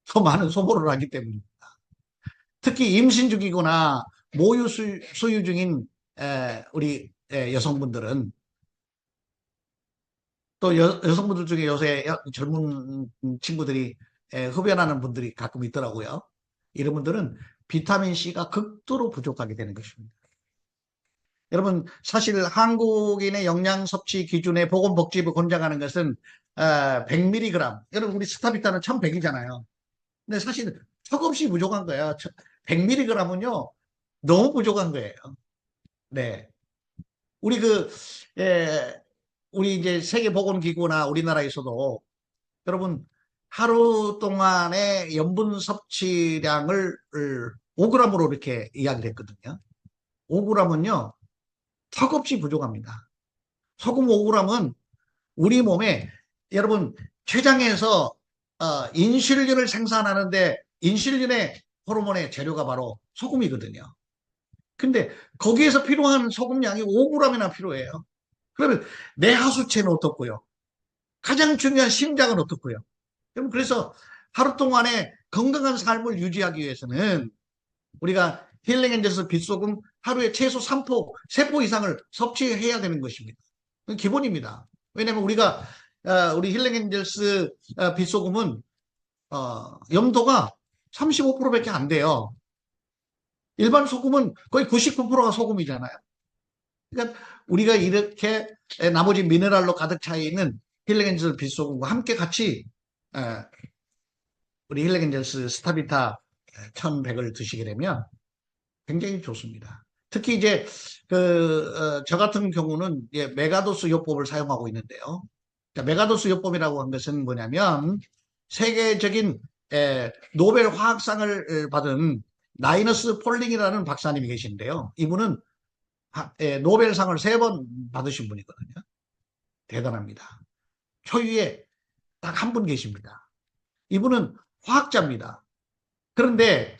더 많은 소모를 하기 때문입니다. 특히 임신 중이거나 모유 수유 중인 우리 여성분들은 또 여성분들 중에 요새 젊은 친구들이 흡연하는 분들이 가끔 있더라고요. 이런 분들은 비타민C가 극도로 부족하게 되는 것입니다. 여러분 사실 한국인의 영양 섭취 기준에 보건복지부 권장하는 것은 100mg. 여러분 우리 스타비타는 1100이잖아요. 근데 사실 턱없이 부족한 거예요. 100mg은요 너무 부족한 거예요. 네, 우리 우리 이제 세계보건기구나 우리나라에서도 여러분 하루 동안의 염분 섭취량을 5g으로 이렇게 이야기를 했거든요. 5g은요 턱없이 부족합니다. 소금 5g은 우리 몸에 여러분 췌장에서 인슐린을 생산하는데 인슐린의 호르몬의 재료가 바로 소금이거든요. 근데 거기에서 필요한 소금량이 5g이나 필요해요. 그러면 내 하수체는 어떻고요? 가장 중요한 심장은 어떻고요? 그래서 하루 동안에 건강한 삶을 유지하기 위해서는 우리가 힐링엔젤스 빛소금 하루에 최소 3포, 3포 이상을 섭취해야 되는 것입니다. 기본입니다. 왜냐하면 우리 힐링엔젤스 빛소금은 염도가 35%밖에 안 돼요. 일반 소금은 거의 99%가 소금이잖아요. 그러니까 우리가 이렇게 나머지 미네랄로 가득 차 있는 힐링엔젤스 빛소금과 함께 같이 우리 힐링엔젤스 스타비타 1100을 드시게 되면 굉장히 좋습니다. 특히 이제 저 같은 경우는 메가도스 요법을 사용하고 있는데요. 메가도스 요법이라고 한 것은 뭐냐면 세계적인 노벨 화학상을 받은 라이너스 폴링이라는 박사님이 계신데요. 이분은 노벨상을 3번 받으신 분이거든요. 대단합니다. 초유에 딱 한 분 계십니다. 이분은 화학자입니다. 그런데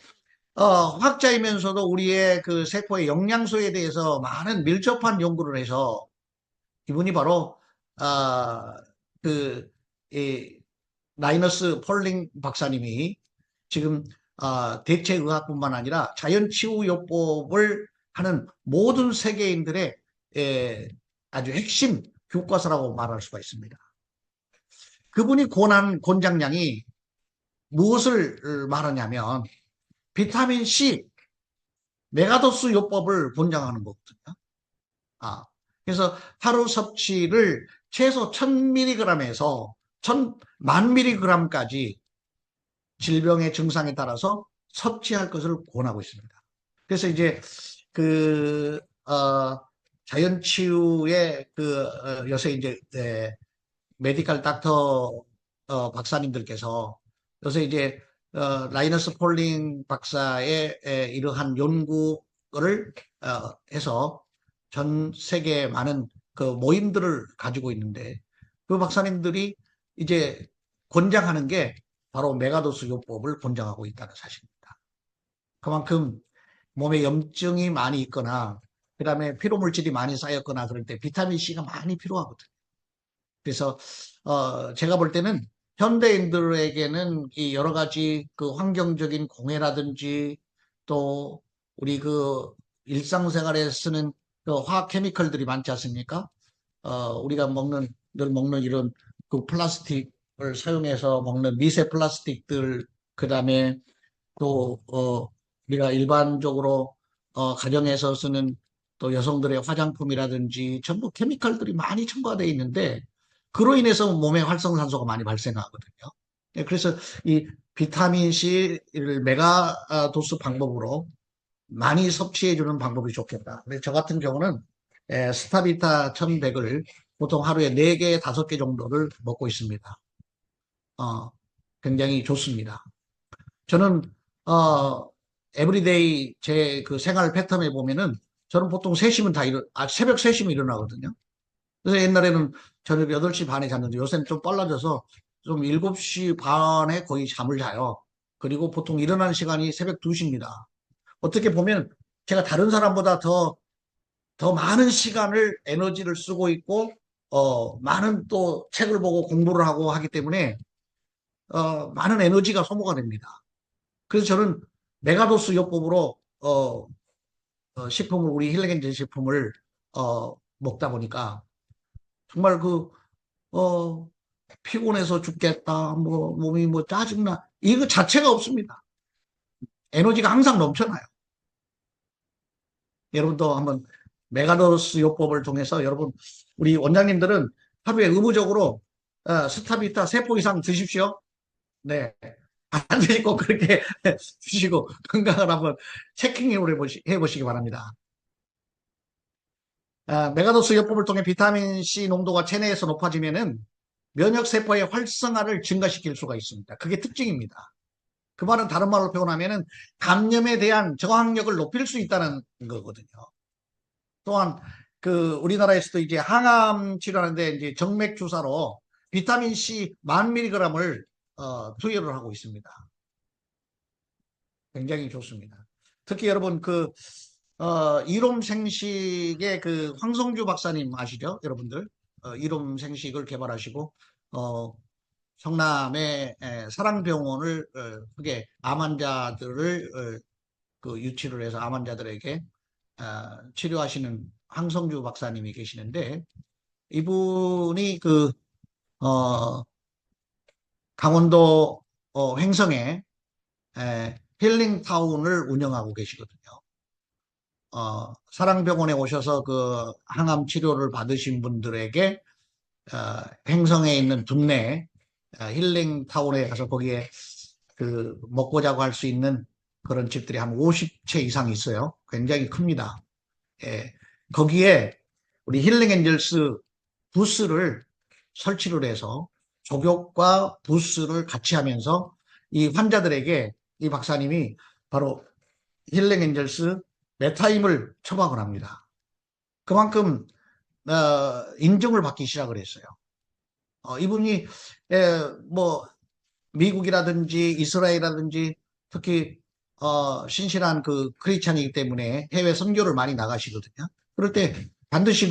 화학자이면서도 우리의 그 세포의 영양소에 대해서 많은 밀접한 연구를 해서 이분이 바로 아, 그 이, 라이너스 폴링 박사님이 지금 대체의학뿐만 아니라 자연치유요법을 하는 모든 세계인들의 아주 핵심 교과서라고 말할 수가 있습니다. 그분이 권한 권장량이 무엇을 말하냐면 비타민 C, 메가도스 요법을 권장하는 거거든요. 아, 그래서 하루 섭취를 최소 1000mg에서 1000만 mg까지 질병의 증상에 따라서 섭취할 것을 권하고 있습니다. 그래서 이제 그 자연치유의 요새 이제 메디컬 닥터 박사님들께서 요새 이제 라이너스 폴링 박사의 이러한 연구를 해서 전 세계 많은 그 모임들을 가지고 있는데 그 박사님들이 이제 권장하는 게 바로 메가도스 요법을 권장하고 있다는 사실입니다. 그만큼 몸에 염증이 많이 있거나 그다음에 피로물질이 많이 쌓였거나 그럴 때 비타민 C가 많이 필요하거든요. 그래서 제가 볼 때는 현대인들에게는 이 여러 가지 그 환경적인 공해라든지 또 우리 그 일상생활에 쓰는 그 화학 케미컬들이 많지 않습니까? 우리가 늘 먹는 이런 그 플라스틱을 사용해서 먹는 미세 플라스틱들, 그 다음에 또, 우리가 일반적으로, 가정에서 쓰는 또 여성들의 화장품이라든지 전부 케미컬들이 많이 첨가되어 있는데, 그로 인해서 몸에 활성산소가 많이 발생하거든요. 예, 그래서 이 비타민 C를 메가 도스 방법으로 많이 섭취해주는 방법이 좋겠다. 근데 저 같은 경우는 스타비타 1100을 보통 하루에 4개, 5개 정도를 먹고 있습니다. 어, 굉장히 좋습니다. 저는 에브리데이 제 그 생활 패턴에 보면은 저는 보통 3시면 새벽 3시면 일어나거든요. 그래서 옛날에는 저녁 8시 반에 잤는데 요새는 좀 빨라져서 좀 7시 반에 거의 잠을 자요. 그리고 보통 일어나는 시간이 새벽 2시입니다. 어떻게 보면 제가 다른 사람보다 더 많은 시간을 에너지를 쓰고 있고, 많은 또 책을 보고 공부를 하고 하기 때문에, 많은 에너지가 소모가 됩니다. 그래서 저는 메가도스 요법으로, 식품을, 우리 힐링엔젤 식품을, 먹다 보니까 정말 어, 피곤해서 죽겠다, 몸이 짜증나, 이거 자체가 없습니다. 에너지가 항상 넘쳐나요. 여러분도 한번 메가도스 요법을 통해서 여러분, 우리 원장님들은 하루에 의무적으로 스타비타 3포 이상 드십시오. 네. 안 드시고 그렇게 드시고 건강을 한번 체킹을 해보시기 바랍니다. 메가도스 요법을 통해 비타민 C 농도가 체내에서 높아지면은 면역세포의 활성화를 증가시킬 수가 있습니다. 그게 특징입니다. 그 말은 다른 말로 표현하면은 감염에 대한 저항력을 높일 수 있다는 거거든요. 또한 우리나라에서도 이제 항암 치료하는데 이제 정맥 주사로 비타민 C 1000mg을 투여를 하고 있습니다. 굉장히 좋습니다. 특히 여러분 이롬 생식의 황성주 박사님 아시죠? 여러분들 이롬 생식을 개발하시고 성남의 사랑병원을 그게 암 환자들을 유치를 해서 암 환자들에게 치료하시는 황성주 박사님이 계시는데 이분이 어, 강원도 횡성에 힐링타운을 운영하고 계시거든요. 사랑병원에 오셔서 항암 치료를 받으신 분들에게 횡성에 있는 둔내 힐링타운에 가서 거기에 먹고 자고 할 수 있는 그런 집들이 한 50채 이상 있어요. 굉장히 큽니다. 예, 거기에 우리 힐링엔젤스 부스를 설치를 해서 족욕과 부스를 같이 하면서 이 환자들에게 이 박사님이 바로 힐링엔젤스 메타임을 처방을 합니다. 그만큼 인정을 받기 시작을 했어요. 이분이 뭐 미국이라든지 이스라엘이라든지 특히 신실한 그 크리스찬이기 때문에 해외 선교를 많이 나가시거든요. 그럴 때 반드시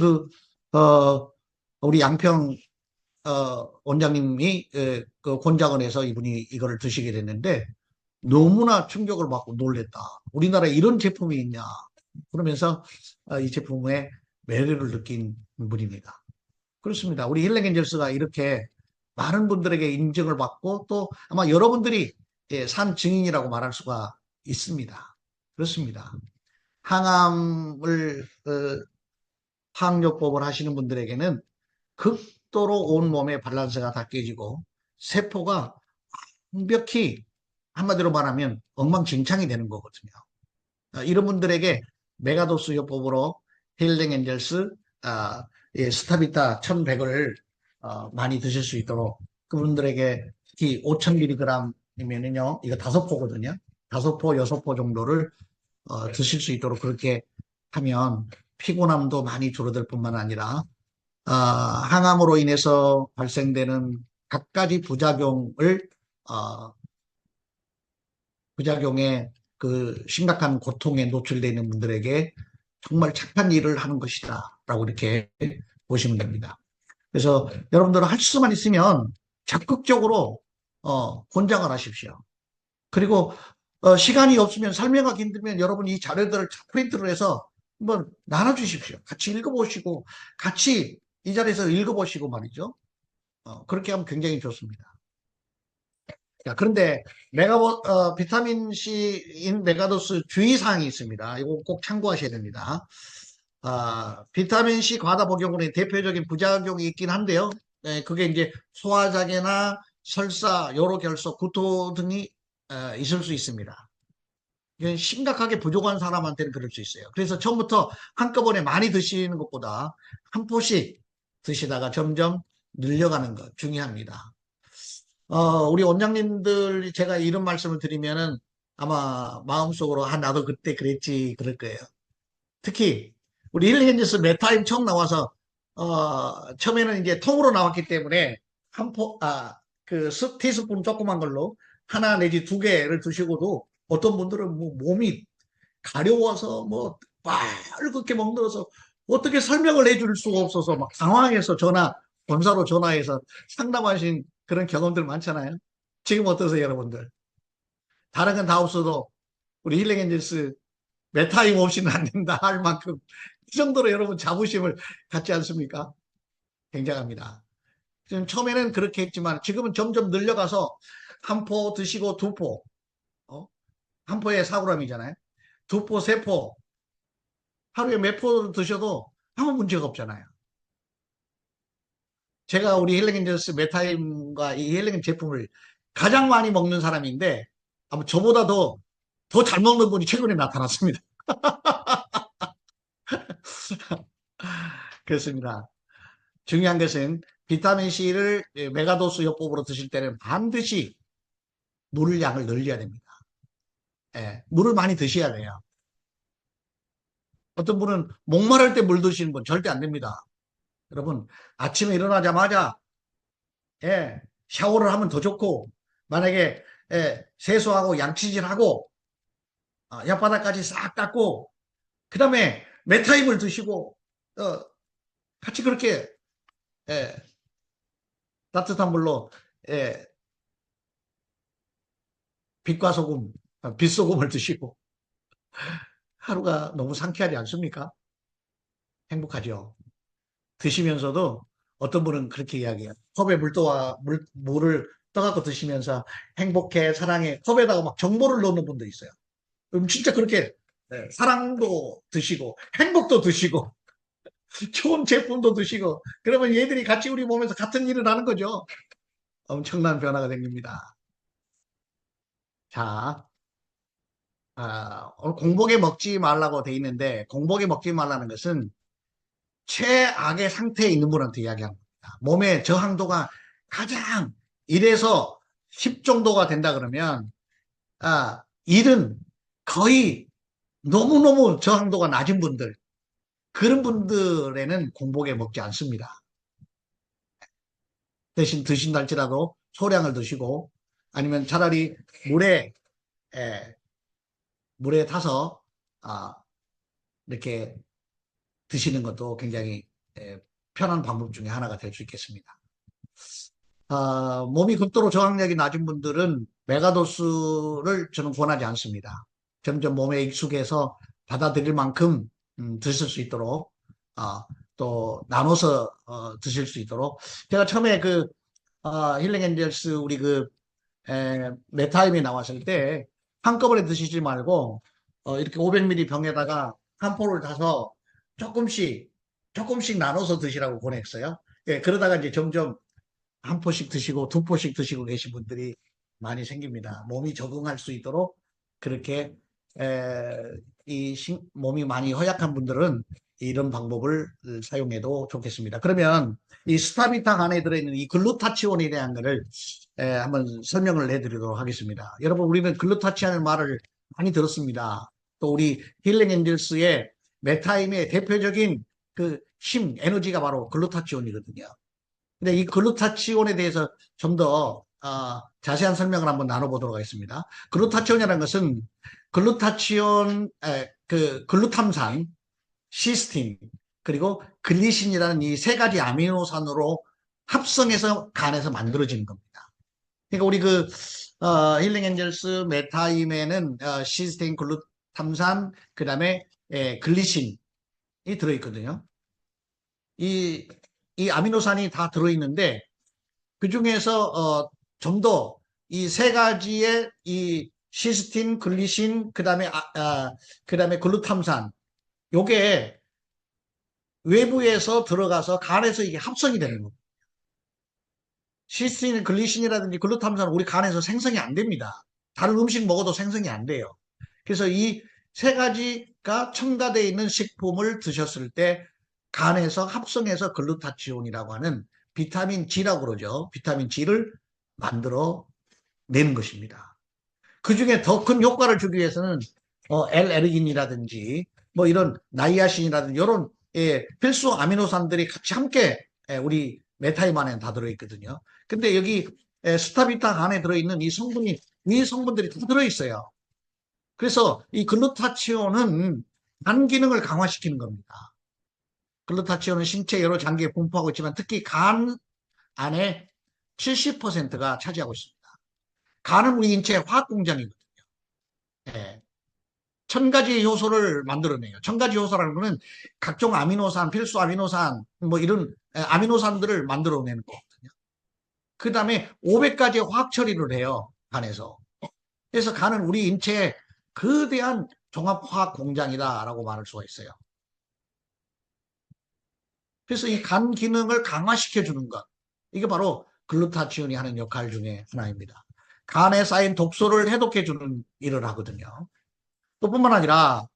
어, 우리 양평 원장님이 그 권장을 해서 이분이 이거를 드시게 됐는데 너무나 충격을 받고 놀랬다. 우리나라에 이런 제품이 있냐. 그러면서 이 제품의 매력을 느낀 분입니다. 그렇습니다. 우리 힐링엔젤스가 이렇게 많은 분들에게 인정을 받고 또 아마 여러분들이 산 증인이라고 말할 수가 있습니다. 그렇습니다. 항암을 항요법을 하시는 분들에게는 극도로 온 몸의 밸런스가 다 깨지고 세포가 완벽히 한마디로 말하면 엉망진창이 되는 거거든요. 이런 분들에게 메가도스 요법으로 힐링 엔젤스 스타비타 1100을 많이 드실 수 있도록 그분들에게 특히 5000mg이면요 이거 5포거든요. 5포, 6포 정도를 드실 수 있도록 그렇게 하면 피곤함도 많이 줄어들 뿐만 아니라 항암으로 인해서 발생되는 갖가지 부작용에 그 심각한 고통에 노출되어 있는 분들에게 정말 착한 일을 하는 것이다 라고 이렇게 보시면 됩니다. 그래서 여러분들은 할 수만 있으면 적극적으로 권장을 하십시오. 그리고 시간이 없으면 설명하기 힘들면 여러분 이 자료들을 프린트를 해서 한번 나눠주십시오. 같이 읽어보시고 같이 이 자리에서 읽어보시고 말이죠. 그렇게 하면 굉장히 좋습니다. 자, 그런데 비타민 C인 메가도스 주의사항이 있습니다. 이거 꼭 참고하셔야 됩니다. 비타민 C 과다 복용으로 대표적인 부작용이 있긴 한데요. 네, 그게 이제 소화장애나 설사, 요로결석, 구토 등이 있을 수 있습니다. 이건 심각하게 부족한 사람한테는 그럴 수 있어요. 그래서 처음부터 한꺼번에 많이 드시는 것보다 한 포씩 드시다가 점점 늘려가는 것 중요합니다. 우리 원장님들 제가 이런 말씀을 드리면은 아마 마음속으로 나도 그때 그랬지 그럴 거예요. 특히 우리 힐링엔젤스 메타임 처음 나와서 처음에는 이제 통으로 나왔기 때문에 티스푼 조그만 걸로 하나 내지 두 개를 드시고도 어떤 분들은 뭐 몸이 가려워서 뭐 빨갛게 멍들어서 어떻게 설명을 해줄 수가 없어서 막 당황해서 본사로 전화해서 상담하신 그런 경험들 많잖아요. 지금 어떠세요, 여러분들? 다른 건 다 없어도 우리 힐링엔젤스 메타임 없이는 안 된다 할 만큼 이 정도로 여러분 자부심을 갖지 않습니까? 굉장합니다. 지금 처음에는 그렇게 했지만 지금은 점점 늘려가서 한 포 드시고 두 포, 한 포에 4g이잖아요. 두 포, 세 포, 하루에 몇 포 드셔도 아무 문제가 없잖아요. 제가 우리 힐링엔젤스 메타임과 이 힐링 제품을 가장 많이 먹는 사람인데 아마 저보다 더 잘 먹는 분이 최근에 나타났습니다. 그렇습니다. 중요한 것은 비타민C를 메가도스 요법으로 드실 때는 반드시 물 양을 늘려야 됩니다. 물을 많이 드셔야 돼요. 어떤 분은 목마를 때 물 드시는 분 절대 안 됩니다. 여러분 아침에 일어나자마자 샤워를 하면 더 좋고 만약에 세수하고 양치질하고 혓바닥까지 싹 닦고 그 다음에 메타임을 드시고 같이 그렇게 따뜻한 물로 빛과 소금, 빛소금을 드시고 하루가 너무 상쾌하지 않습니까? 행복하죠. 드시면서도 어떤 분은 그렇게 이야기해요. 컵에 물을 떠갖고 드시면서 행복해, 사랑해. 컵에다가 막 정보를 넣는 분도 있어요. 그럼 진짜 그렇게 사랑도 드시고 행복도 드시고 좋은 제품도 드시고 그러면 얘들이 같이 우리 몸에서 같은 일을 하는 거죠. 엄청난 변화가 생깁니다. 자, 오늘 공복에 먹지 말라고 돼 있는데 공복에 먹지 말라는 것은 최악의 상태에 있는 분한테 이야기하는 겁니다. 몸의 저항도가 가장 1에서 10 정도가 된다 그러면 1은 거의 너무너무 저항도가 낮은 분들 그런 분들에는 공복에 먹지 않습니다. 대신 드신다 할지라도 소량을 드시고 아니면 차라리 물에 에, 물에 타서 아, 이렇게 드시는 것도 굉장히 편한 방법 중에 하나가 될 수 있겠습니다. 몸이 극도로 저항력이 낮은 분들은 메가도스를 저는 권하지 않습니다. 점점 몸에 익숙해서 받아들일 만큼 드실 수 있도록 또 나눠서 드실 수 있도록 제가 처음에 그 힐링 엔젤스 우리 그 메타임이 나왔을 때 한꺼번에 드시지 말고 이렇게 500ml 병에다가 한 포를 타서 조금씩 조금씩 나눠서 드시라고 권했어요. 예, 그러다가 이제 점점 한 포씩 드시고 두 포씩 드시고 계신 분들이 많이 생깁니다. 몸이 적응할 수 있도록 그렇게 몸이 많이 허약한 분들은 이런 방법을 사용해도 좋겠습니다. 그러면 이 스타비타 안에 들어있는 이 글루타치온에 대한 것을 한번 설명을 해드리도록 하겠습니다. 여러분 우리는 글루타치온의 말을 많이 들었습니다. 또 우리 힐링 엔젤스의 메타임의 대표적인 그 힘, 에너지가 바로 글루타치온이거든요. 근데 이 글루타치온에 대해서 좀 더 자세한 설명을 한번 나눠보도록 하겠습니다. 글루타치온이라는 것은 글루탐산, 시스틴, 그리고 글리신이라는 이 세 가지 아미노산으로 합성해서 간에서 만들어지는 겁니다. 그러니까 우리 힐링 엔젤스 메타임에는 시스틴, 글루탐산, 그 다음에 글리신이 들어있거든요. 이 아미노산이 다 들어있는데 그 중에서 좀 더 이 세 가지의 이 시스틴, 글리신, 그다음에 글루탐산 요게 외부에서 들어가서 간에서 이게 합성이 되는 겁니다. 시스틴, 글리신이라든지 글루탐산은 우리 간에서 생성이 안 됩니다. 다른 음식 먹어도 생성이 안 돼요. 그래서 이 세 가지가 첨가되어 있는 식품을 드셨을 때 간에서 합성해서 글루타치온이라고 하는 비타민 G라고 그러죠. 비타민 G를 만들어 내는 것입니다. 그 중에 더 큰 효과를 주기 위해서는 L-에르긴이라든지 뭐 이런 나이아신이라든지 이런 필수 아미노산들이 같이 함께 우리 메타임 안에 다 들어있거든요. 근데 여기 스타비타 안에 들어있는 이 성분들이 다 들어있어요. 그래서 이 글루타치온은 간 기능을 강화시키는 겁니다. 글루타치온은 신체 여러 장기에 분포하고 있지만 특히 간 안에 70%가 차지하고 있습니다. 간은 우리 인체의 화학 공장이거든요. 예. 1000가지 효소를 만들어내요. 1000가지 효소라는 거는 각종 아미노산, 필수 아미노산, 뭐 이런 아미노산들을 만들어내는 거거든요. 그 다음에 500가지의 화학 처리를 해요. 간에서. 그래서 간은 우리 인체의 거대한 종합화학 공장이다라고 말할 수가 있어요. 그래서 이 간 기능을 강화시켜주는 것. 이게 바로 글루타치온이 하는 역할 중에 하나입니다. 간에 쌓인 독소를 해독해주는 일을 하거든요. 또 뿐만 아니라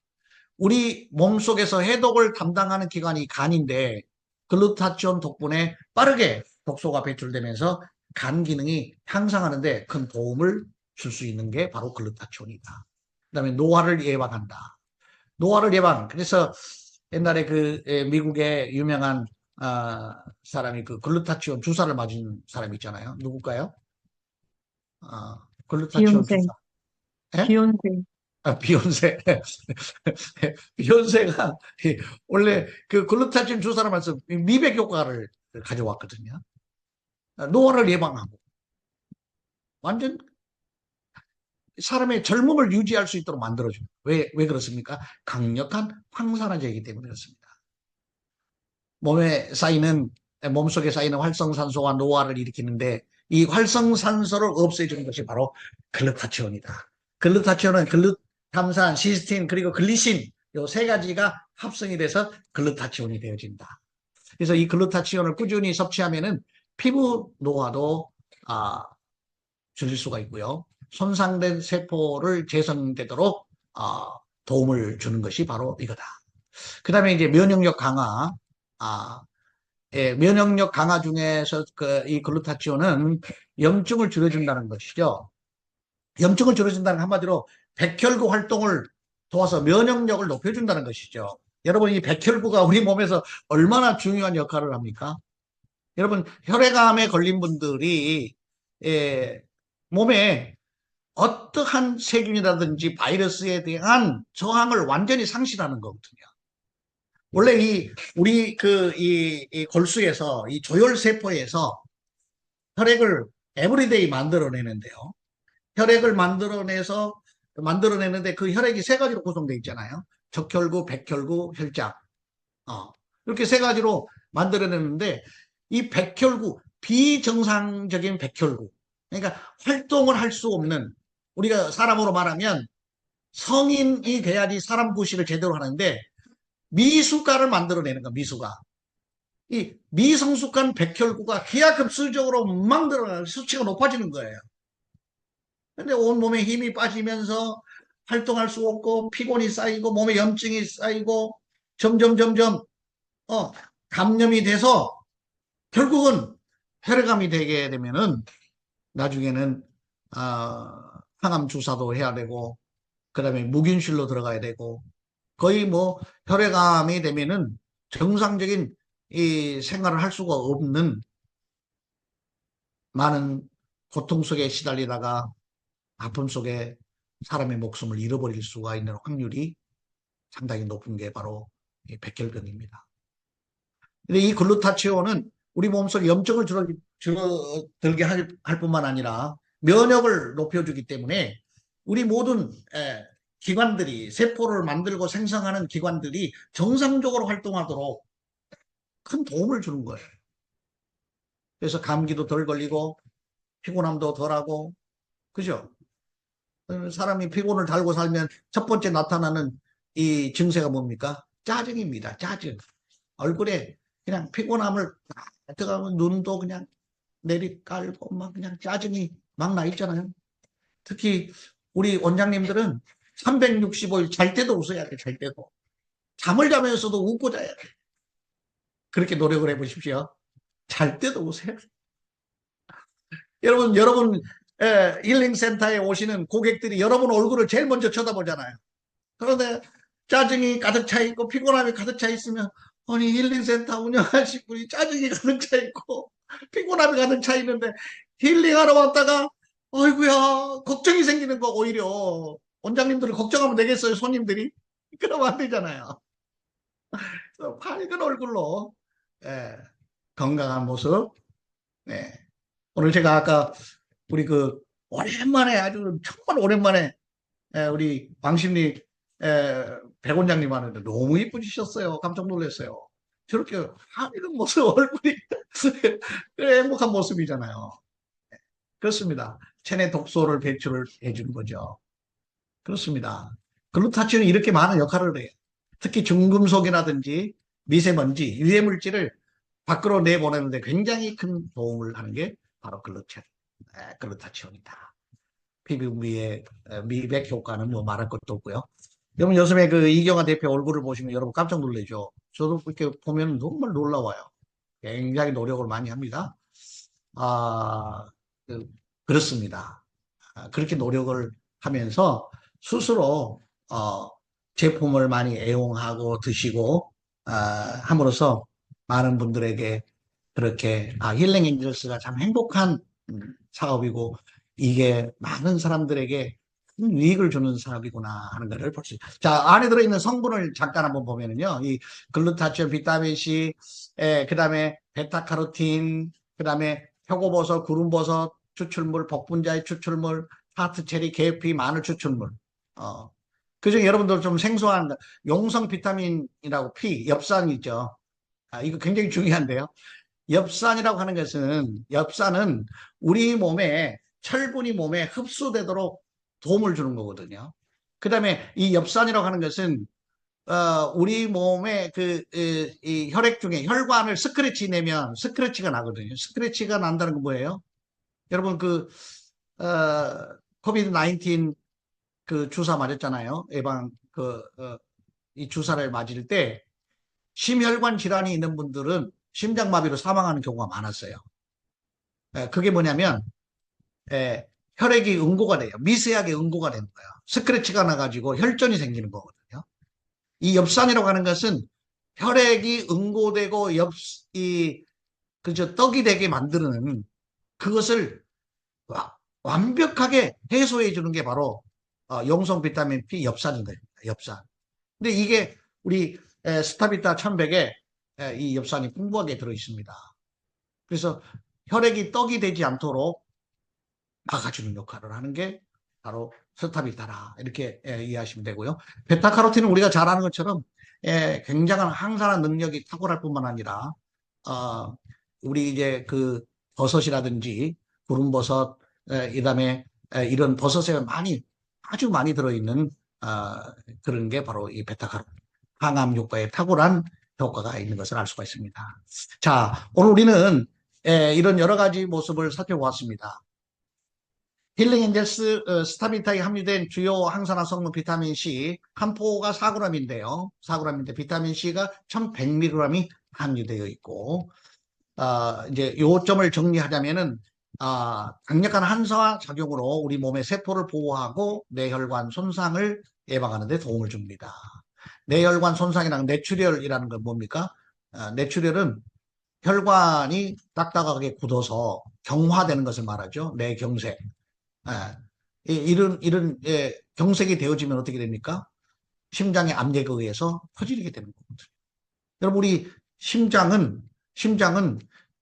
우리 몸속에서 해독을 담당하는 기관이 간인데 글루타치온 덕분에 빠르게 독소가 배출되면서 간 기능이 향상하는데 큰 도움을 줄 수 있는 게 바로 글루타치온이다. 그다음에 노화를 예방한다. 노화를 예방. 그래서 옛날에 미국의 유명한 사람이 그 글루타치온 주사를 맞은 사람이 있잖아요. 누굴까요? 글루타치온 비욘세, 주사. 예? 비욘세. 비욘세. 비욘세가 원래 그 글루타치온 주사를 맞서 미백 효과를 가져왔거든요. 노화를 예방하고 완전 사람의 젊음을 유지할 수 있도록 만들어줘요. 왜 그렇습니까? 강력한 항산화제이기 때문에 그렇습니다. 몸속에 쌓이는 활성산소와 노화를 일으키는데 이 활성산소를 없애주는 것이 바로 글루타치온이다. 글루타치온은 글루탐산, 시스틴, 그리고 글리신 요 세 가지가 합성이 돼서 글루타치온이 되어진다. 그래서 이 글루타치온을 꾸준히 섭취하면은 피부 노화도 줄일 수가 있고요. 손상된 세포를 재생되도록 도움을 주는 것이 바로 이거다. 그 다음에 이제 면역력 강화. 면역력 강화 중에서 이 글루타치온은 염증을 줄여준다는 것이죠. 염증을 줄여준다는 한마디로 백혈구 활동을 도와서 면역력을 높여준다는 것이죠. 여러분, 이 백혈구가 우리 몸에서 얼마나 중요한 역할을 합니까? 여러분, 혈액암에 걸린 분들이, 예, 몸에 어떠한 세균이라든지 바이러스에 대한 저항을 완전히 상실하는 거거든요. 원래 우리 이 골수에서, 이 조혈세포에서 혈액을 에브리데이 만들어내는데요. 혈액을 만들어내는데 그 혈액이 세 가지로 구성되어 있잖아요. 적혈구, 백혈구, 혈장. 이렇게 세 가지로 만들어내는데 이 백혈구, 비정상적인 백혈구. 그러니까 활동을 할 수 없는, 우리가 사람으로 말하면 성인이 돼야지 사람 구실을 제대로 하는데 미숙가를 만들어내는 거야, 미숙가. 이 미성숙한 백혈구가 기하급수적으로 막 늘어나는 수치가 높아지는 거예요. 근데 온몸에 힘이 빠지면서 활동할 수 없고 피곤이 쌓이고 몸에 염증이 쌓이고 점점 어, 감염이 돼서 결국은 혈액암이 되게 되면은 나중에는 항암 주사도 해야 되고 그다음에 무균실로 들어가야 되고 거의 뭐 혈액암이 되면은 정상적인 이 생활을 할 수가 없는 많은 고통 속에 시달리다가 아픔 속에 사람의 목숨을 잃어버릴 수가 있는 확률이 상당히 높은 게 바로 이 백혈병입니다. 근데 이 글루타치온은 우리 몸속에 염증을 줄어들게 할 뿐만 아니라 면역을 높여주기 때문에 우리 모든 기관들이 세포를 만들고 생성하는 기관들이 정상적으로 활동하도록 큰 도움을 주는 거예요. 그래서 감기도 덜 걸리고 피곤함도 덜하고 그죠? 사람이 피곤을 달고 살면 첫 번째 나타나는 이 증세가 뭡니까? 짜증입니다. 짜증. 얼굴에 그냥 피곤함을 딱 들어가면 눈도 그냥 내리깔고 막 그냥 짜증이 막 나 있잖아요. 특히 우리 원장님들은 365일 잘 때도 웃어야 돼, 잘 때도. 잠을 자면서도 웃고 자야 돼. 그렇게 노력을 해보십시오. 잘 때도 웃어야 돼. 여러분, 힐링센터에 오시는 고객들이 여러분 얼굴을 제일 먼저 쳐다보잖아요. 그런데 짜증이 가득 차 있고 피곤함이 가득 차 있으면 아니 힐링센터 운영하신 분이 짜증이 가득 차 있고 피곤함이 가득 차 있는데 힐링하러 왔다가 아이고야 걱정이 생기는 거 오히려 원장님들을 걱정하면 되겠어요 손님들이 그러면 안 되잖아요. 그래서 밝은 얼굴로 예, 건강한 모습 네. 오늘 제가 아까 우리 오랜만에 아주 정말 오랜만에 우리 왕십리 백 원장님 하는데 너무 이쁘시셨어요. 깜짝 놀랐어요. 저렇게 이런 모습 얼굴이 그래, 행복한 모습이잖아요. 그렇습니다. 체내 독소를 배출을 해주는 거죠. 그렇습니다. 글루타치온이 이렇게 많은 역할을 해요. 특히 중금속이라든지 미세먼지, 유해 물질을 밖으로 내보내는데 굉장히 큰 도움을 하는 게 바로 글루타치온이다. 피부미의 미백 효과는 뭐 말할 것도 없고요. 여러분 요즘에 이경화 대표 얼굴을 보시면 여러분 깜짝 놀라죠. 저도 이렇게 보면 정말 놀라워요. 굉장히 노력을 많이 합니다. 아, 그렇습니다. 그렇게 노력을 하면서 스스로 제품을 많이 애용하고 드시고 함으로써 많은 분들에게 그렇게 힐링 엔젤스가 참 행복한 사업이고 이게 많은 사람들에게 큰 유익을 주는 사업이구나 하는 것을 볼 수 있어요. 자, 안에 들어있는 성분을 잠깐 한번 보면은요. 이 글루타치온, 비타민C, 그 다음에 베타카로틴, 그 다음에 표고버섯, 구름버섯, 추출물, 복분자의 추출물, 하트체리, 계피, 마늘 추출물. 그중에 여러분들 좀 생소한 용성 비타민이라고 P, 엽산 있죠. 이거 굉장히 중요한데요. 엽산은 우리 몸에 철분이 몸에 흡수되도록 도움을 주는 거거든요. 그 다음에 이 엽산이라고 하는 것은 우리 몸에 이 혈액 중에 혈관을 스크래치 내면 스크래치가 나거든요. 스크래치가 난다는 건 뭐예요? 여러분 코비드 19 주사 맞았잖아요. 예방 이 주사를 맞을 때 심혈관 질환이 있는 분들은 심장마비로 사망하는 경우가 많았어요. 그게 뭐냐면 혈액이 응고가 돼요. 미세하게 응고가 되는 거예요. 스크래치가 나가지고 혈전이 생기는 거거든요. 이 엽산이라고 하는 것은 혈액이 응고되고 그저 떡이 되게 만드는 그것을 완벽하게 해소해 주는 게 바로 용성 비타민 B 엽산인 거예요. 엽산. 근데 이게 우리 스타비타 1100에 이 엽산이 풍부하게 들어 있습니다. 그래서 혈액이 떡이 되지 않도록 막아주는 역할을 하는 게 바로 스타비타라 이렇게 이해하시면 되고요. 베타카로틴은 우리가 잘 아는 것처럼 굉장한 항산화 능력이 탁월할 뿐만 아니라 어, 우리 이제 그 버섯이라든지 구름버섯 이다음에 이런 버섯에 아주 많이 들어있는 그런 게 바로 이 베타카로틴 항암 효과에 탁월한 효과가 있는 것을 알 수가 있습니다. 자, 오늘 우리는 이런 여러 가지 모습을 살펴보았습니다. 힐링엔젤스 스타비타에 함유된 주요 항산화 성분 비타민 C 한 포가 4g인데요. 4g인데 비타민 C가 1100mg이 함유되어 있고 이제 요점을 정리하자면은 강력한 항산화 작용으로 우리 몸의 세포를 보호하고 뇌혈관 손상을 예방하는 데 도움을 줍니다. 뇌혈관 손상이랑 뇌출혈이라는 건 뭡니까? 뇌출혈은 혈관이 딱딱하게 굳어서 경화되는 것을 말하죠. 뇌경색. 이런 경색이 되어지면 어떻게 됩니까? 심장의 압력에 의해서 터지게 되는 거거든요. 여러분 우리 심장은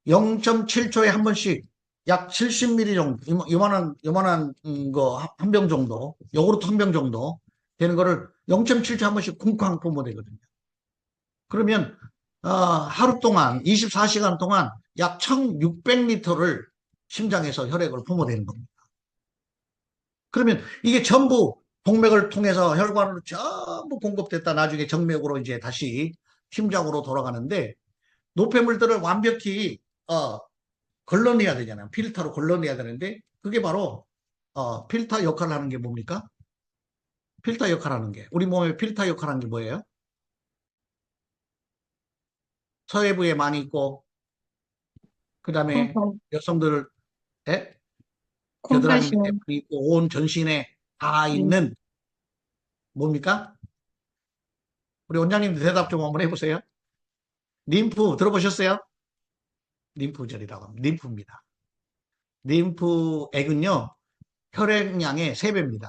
0.7초에 한 번씩 약 70ml 정도 요만한 거 한 병 정도 요구르트 한 병 정도 되는 거를 0.7초 한 번씩 쿵쾅 뿜어대거든요. 그러면 하루 동안 24시간 동안 약 1600리터를 심장에서 혈액을 뿜어대는 겁니다. 그러면 이게 전부 동맥을 통해서 혈관으로 전부 공급됐다 나중에 정맥으로 이제 다시 심장으로 돌아가는데 노폐물들을 완벽히 걸러내야 되잖아요. 필터로 걸러내야 되는데 그게 바로 필터 역할을 하는 게 뭡니까? 필터 역할을 하는 게 우리 몸의 필터 역할을 하는 게 뭐예요? 서해부에 많이 있고 그 다음에 콩팥, 여성들 겨드랑이 밑에 콩팥이요. 많이 있고 온 전신에 다 있는 뭡니까? 우리 원장님 대답 좀 한번 해보세요. 림프 들어보셨어요? 림프절이라고 합니다. 림프입니다. 림프액은요, 혈액량의 3배입니다.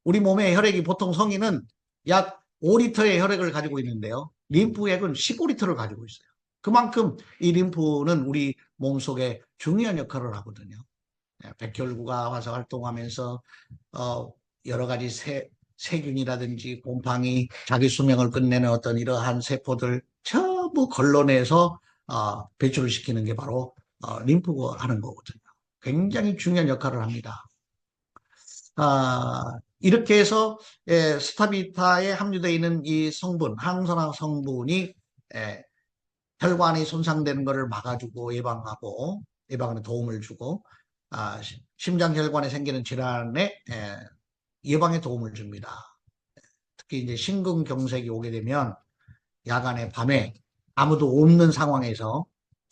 우리 몸의 혈액이 보통 성인은 약 5리터의 혈액을 가지고 있는데요. 림프액은 15리터를 가지고 있어요. 그만큼 이 림프는 우리 몸속에 중요한 역할을 하거든요. 백혈구가 와서 활동하면서 여러 가지 세균이라든지 곰팡이, 자기 수명을 끝내는 어떤 이러한 세포들 전부 걸러내서 배출을 시키는 게 바로 림프가 하는 거거든요. 굉장히 중요한 역할을 합니다. 이렇게 해서 스타비타에 함유되어 있는 이 성분, 항산화 성분이 혈관이 손상되는 것을 막아주고 예방하는 도움을 주고 심장혈관에 생기는 질환의 예방에 도움을 줍니다. 특히 이제 심근경색이 오게 되면 야간에 밤에 아무도 없는 상황에서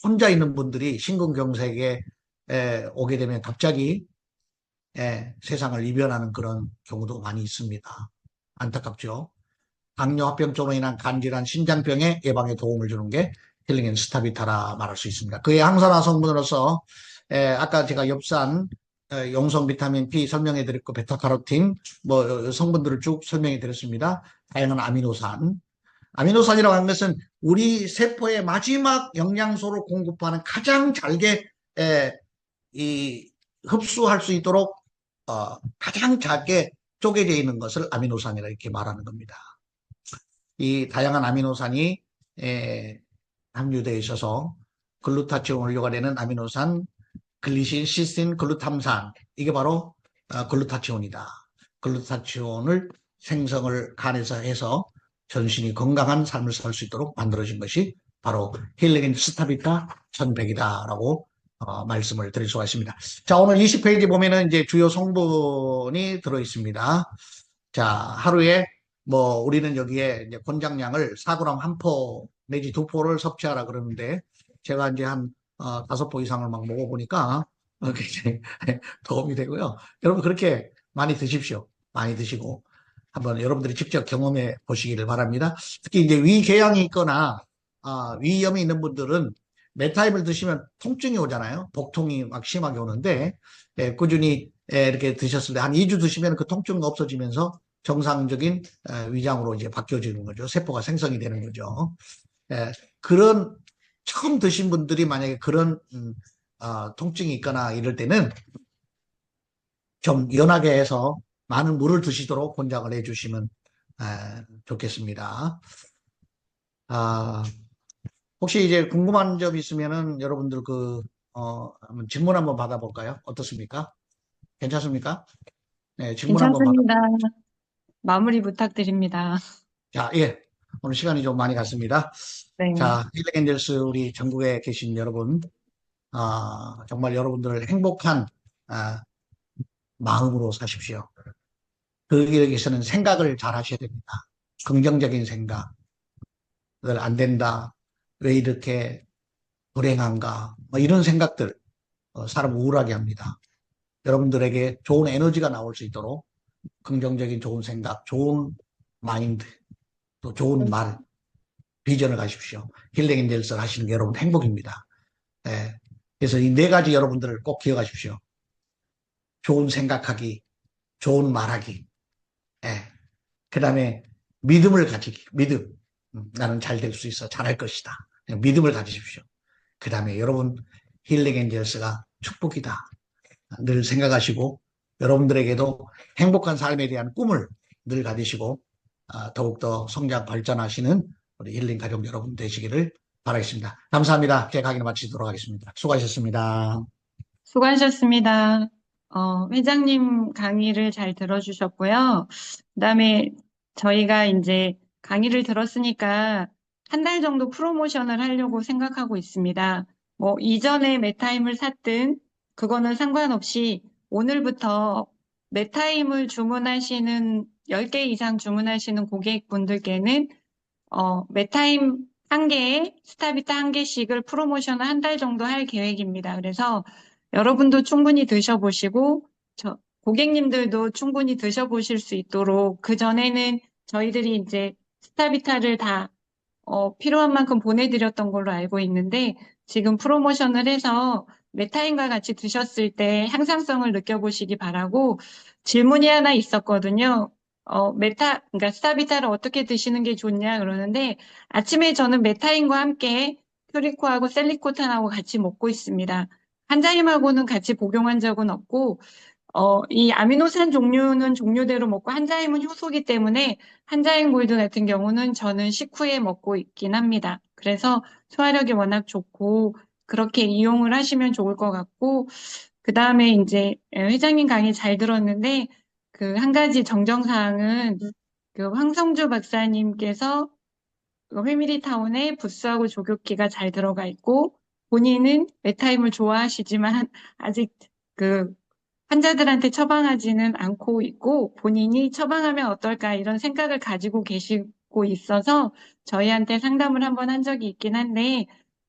혼자 있는 분들이 심근경색에 오게 되면 갑자기 세상을 이별하는 그런 경우도 많이 있습니다. 안타깝죠. 당뇨합병증으로 인한 간질환, 심장병의 예방에 도움을 주는 게 힐링 앤 스타비타라 말할 수 있습니다. 그의 항산화 성분으로서 아까 제가 엽산, 용성 비타민 B 설명해 드렸고 베타카로틴 뭐 성분들을 쭉 설명해 드렸습니다. 다양한 아미노산이라고 하는 것은 우리 세포의 마지막 영양소를 공급하는 가장 잘게 흡수할 수 있도록 가장 작게 쪼개져 있는 것을 아미노산이라 이렇게 말하는 겁니다. 이 다양한 아미노산이 함유되어 있어서 글루타치온 원료가 되는 아미노산, 글리신, 시스틴, 글루탐산 이게 바로 글루타치온이다. 글루타치온을 생성을 간에서 해서 전신이 건강한 삶을 살 수 있도록 만들어진 것이 바로 힐링 앤 스타비타 1100이다라고 말씀을 드릴 수가 있습니다. 자, 오늘 20페이지 보면은 이제 주요 성분이 들어 있습니다. 자, 하루에 뭐 우리는 여기에 이제 권장량을 4g 한 포 내지 2포를 섭취하라 그러는데 제가 이제 한 5포 이상을 막 먹어보니까 굉장히 도움이 되고요. 여러분 그렇게 많이 드십시오. 많이 드시고 한번 여러분들이 직접 경험해 보시기를 바랍니다. 특히 이제 위궤양이 있거나 위염이 있는 분들은 메타임을 드시면 통증이 오잖아요. 복통이 막 심하게 오는데 꾸준히 이렇게 드셨을 때 한 2주 드시면 그 통증이 없어지면서 정상적인 위장으로 이제 바뀌어지는 거죠. 세포가 생성이 되는 거죠. 그런 처음 드신 분들이 만약에 그런 통증이 있거나 이럴 때는 좀 연하게 해서 많은 물을 드시도록 권장을 해주시면 좋겠습니다. 아, 혹시 이제 궁금한 점 있으면은 여러분들 한번 질문 한번 받아볼까요? 어떻습니까? 괜찮습니까? 네, 질문 한번 받아. 괜찮습니다. 마무리 부탁드립니다. 자, 예. 오늘 시간이 좀 많이 갔습니다. 네. 자, 힐링 엔젤스 우리 전국에 계신 여러분, 정말 여러분들 행복한 아, 마음으로 사십시오. 거기에 위해서는 생각을 잘 하셔야 됩니다. 긍정적인 생각. 안 된다. 왜 이렇게 불행한가. 뭐 이런 생각들, 사람 우울하게 합니다. 여러분들에게 좋은 에너지가 나올 수 있도록 긍정적인 좋은 생각, 좋은 마인드, 또 좋은 말, 비전을 가십시오. 힐링 엔젤스를 하시는 게 여러분 행복입니다. 예. 그래서 이 네 가지 여러분들을 꼭 기억하십시오. 좋은 생각하기, 좋은 말하기, 예. 그 다음에 믿음을 가지기, 믿음. 나는 잘 될 수 있어. 잘할 것이다. 믿음을 가지십시오. 그 다음에 여러분 힐링 엔젤스가 축복이다. 늘 생각하시고 여러분들에게도 행복한 삶에 대한 꿈을 늘 가지시고 더욱더 성장 발전하시는 우리 힐링 가족 여러분 되시기를 바라겠습니다. 감사합니다. 제 강의를 마치도록 하겠습니다. 수고하셨습니다. 수고하셨습니다. 회장님 강의를 잘 들어주셨고요. 그다음에 저희가 이제 강의를 들었으니까 한 달 정도 프로모션을 하려고 생각하고 있습니다. 뭐 이전에 메타임을 샀든 그거는 상관없이 오늘부터 메타임을 주문하시는 10개 이상 주문하시는 고객분들께는 메타임 한 개에 스타비타 한 개씩을 프로모션을 한 달 정도 할 계획입니다. 그래서 여러분도 충분히 드셔보시고, 고객님들도 충분히 드셔보실 수 있도록 그전에는 저희들이 이제 스타비타를 다 필요한 만큼 보내드렸던 걸로 알고 있는데 지금 프로모션을 해서 메타인과 같이 드셨을 때 향상성을 느껴보시기 바라고 질문이 하나 있었거든요. 그러니까 스타비타를 어떻게 드시는 게 좋냐 그러는데 아침에 저는 메타인과 함께 퓨리코하고 셀리코탄하고 같이 먹고 있습니다. 한자임하고는 같이 복용한 적은 없고 이 아미노산 종류는 종류대로 먹고 한자임은 효소기 때문에 한자임 골드 같은 경우는 저는 식후에 먹고 있긴 합니다. 그래서 소화력이 워낙 좋고 그렇게 이용을 하시면 좋을 것 같고 그 다음에 이제 회장님 강의 잘 들었는데 그 한 가지 정정사항은 그 황성주 박사님께서 그 회미리타운에 부스하고 조교기가 잘 들어가 있고 본인은 메타임을 좋아하시지만 아직 그 환자들한테 처방하지는 않고 있고 본인이 처방하면 어떨까 이런 생각을 가지고 계시고 있어서 저희한테 상담을 한번 한 적이 있긴 한데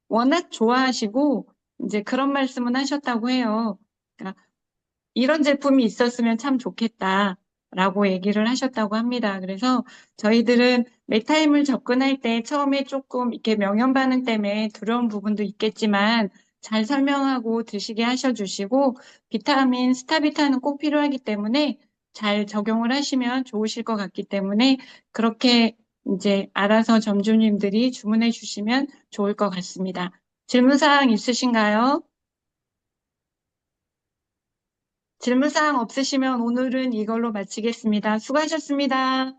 워낙 좋아하시고 이제 그런 말씀은 하셨다고 해요. 그러니까 이런 제품이 있었으면 참 좋겠다라고 얘기를 하셨다고 합니다. 그래서 저희들은 메타임을 접근할 때 처음에 조금 이렇게 명현 반응 때문에 두려운 부분도 있겠지만 잘 설명하고 드시게 하셔주시고 비타민, 스타비타는 꼭 필요하기 때문에 잘 적용을 하시면 좋으실 것 같기 때문에 그렇게 이제 알아서 점주님들이 주문해 주시면 좋을 것 같습니다. 질문사항 있으신가요? 질문사항 없으시면 오늘은 이걸로 마치겠습니다. 수고하셨습니다.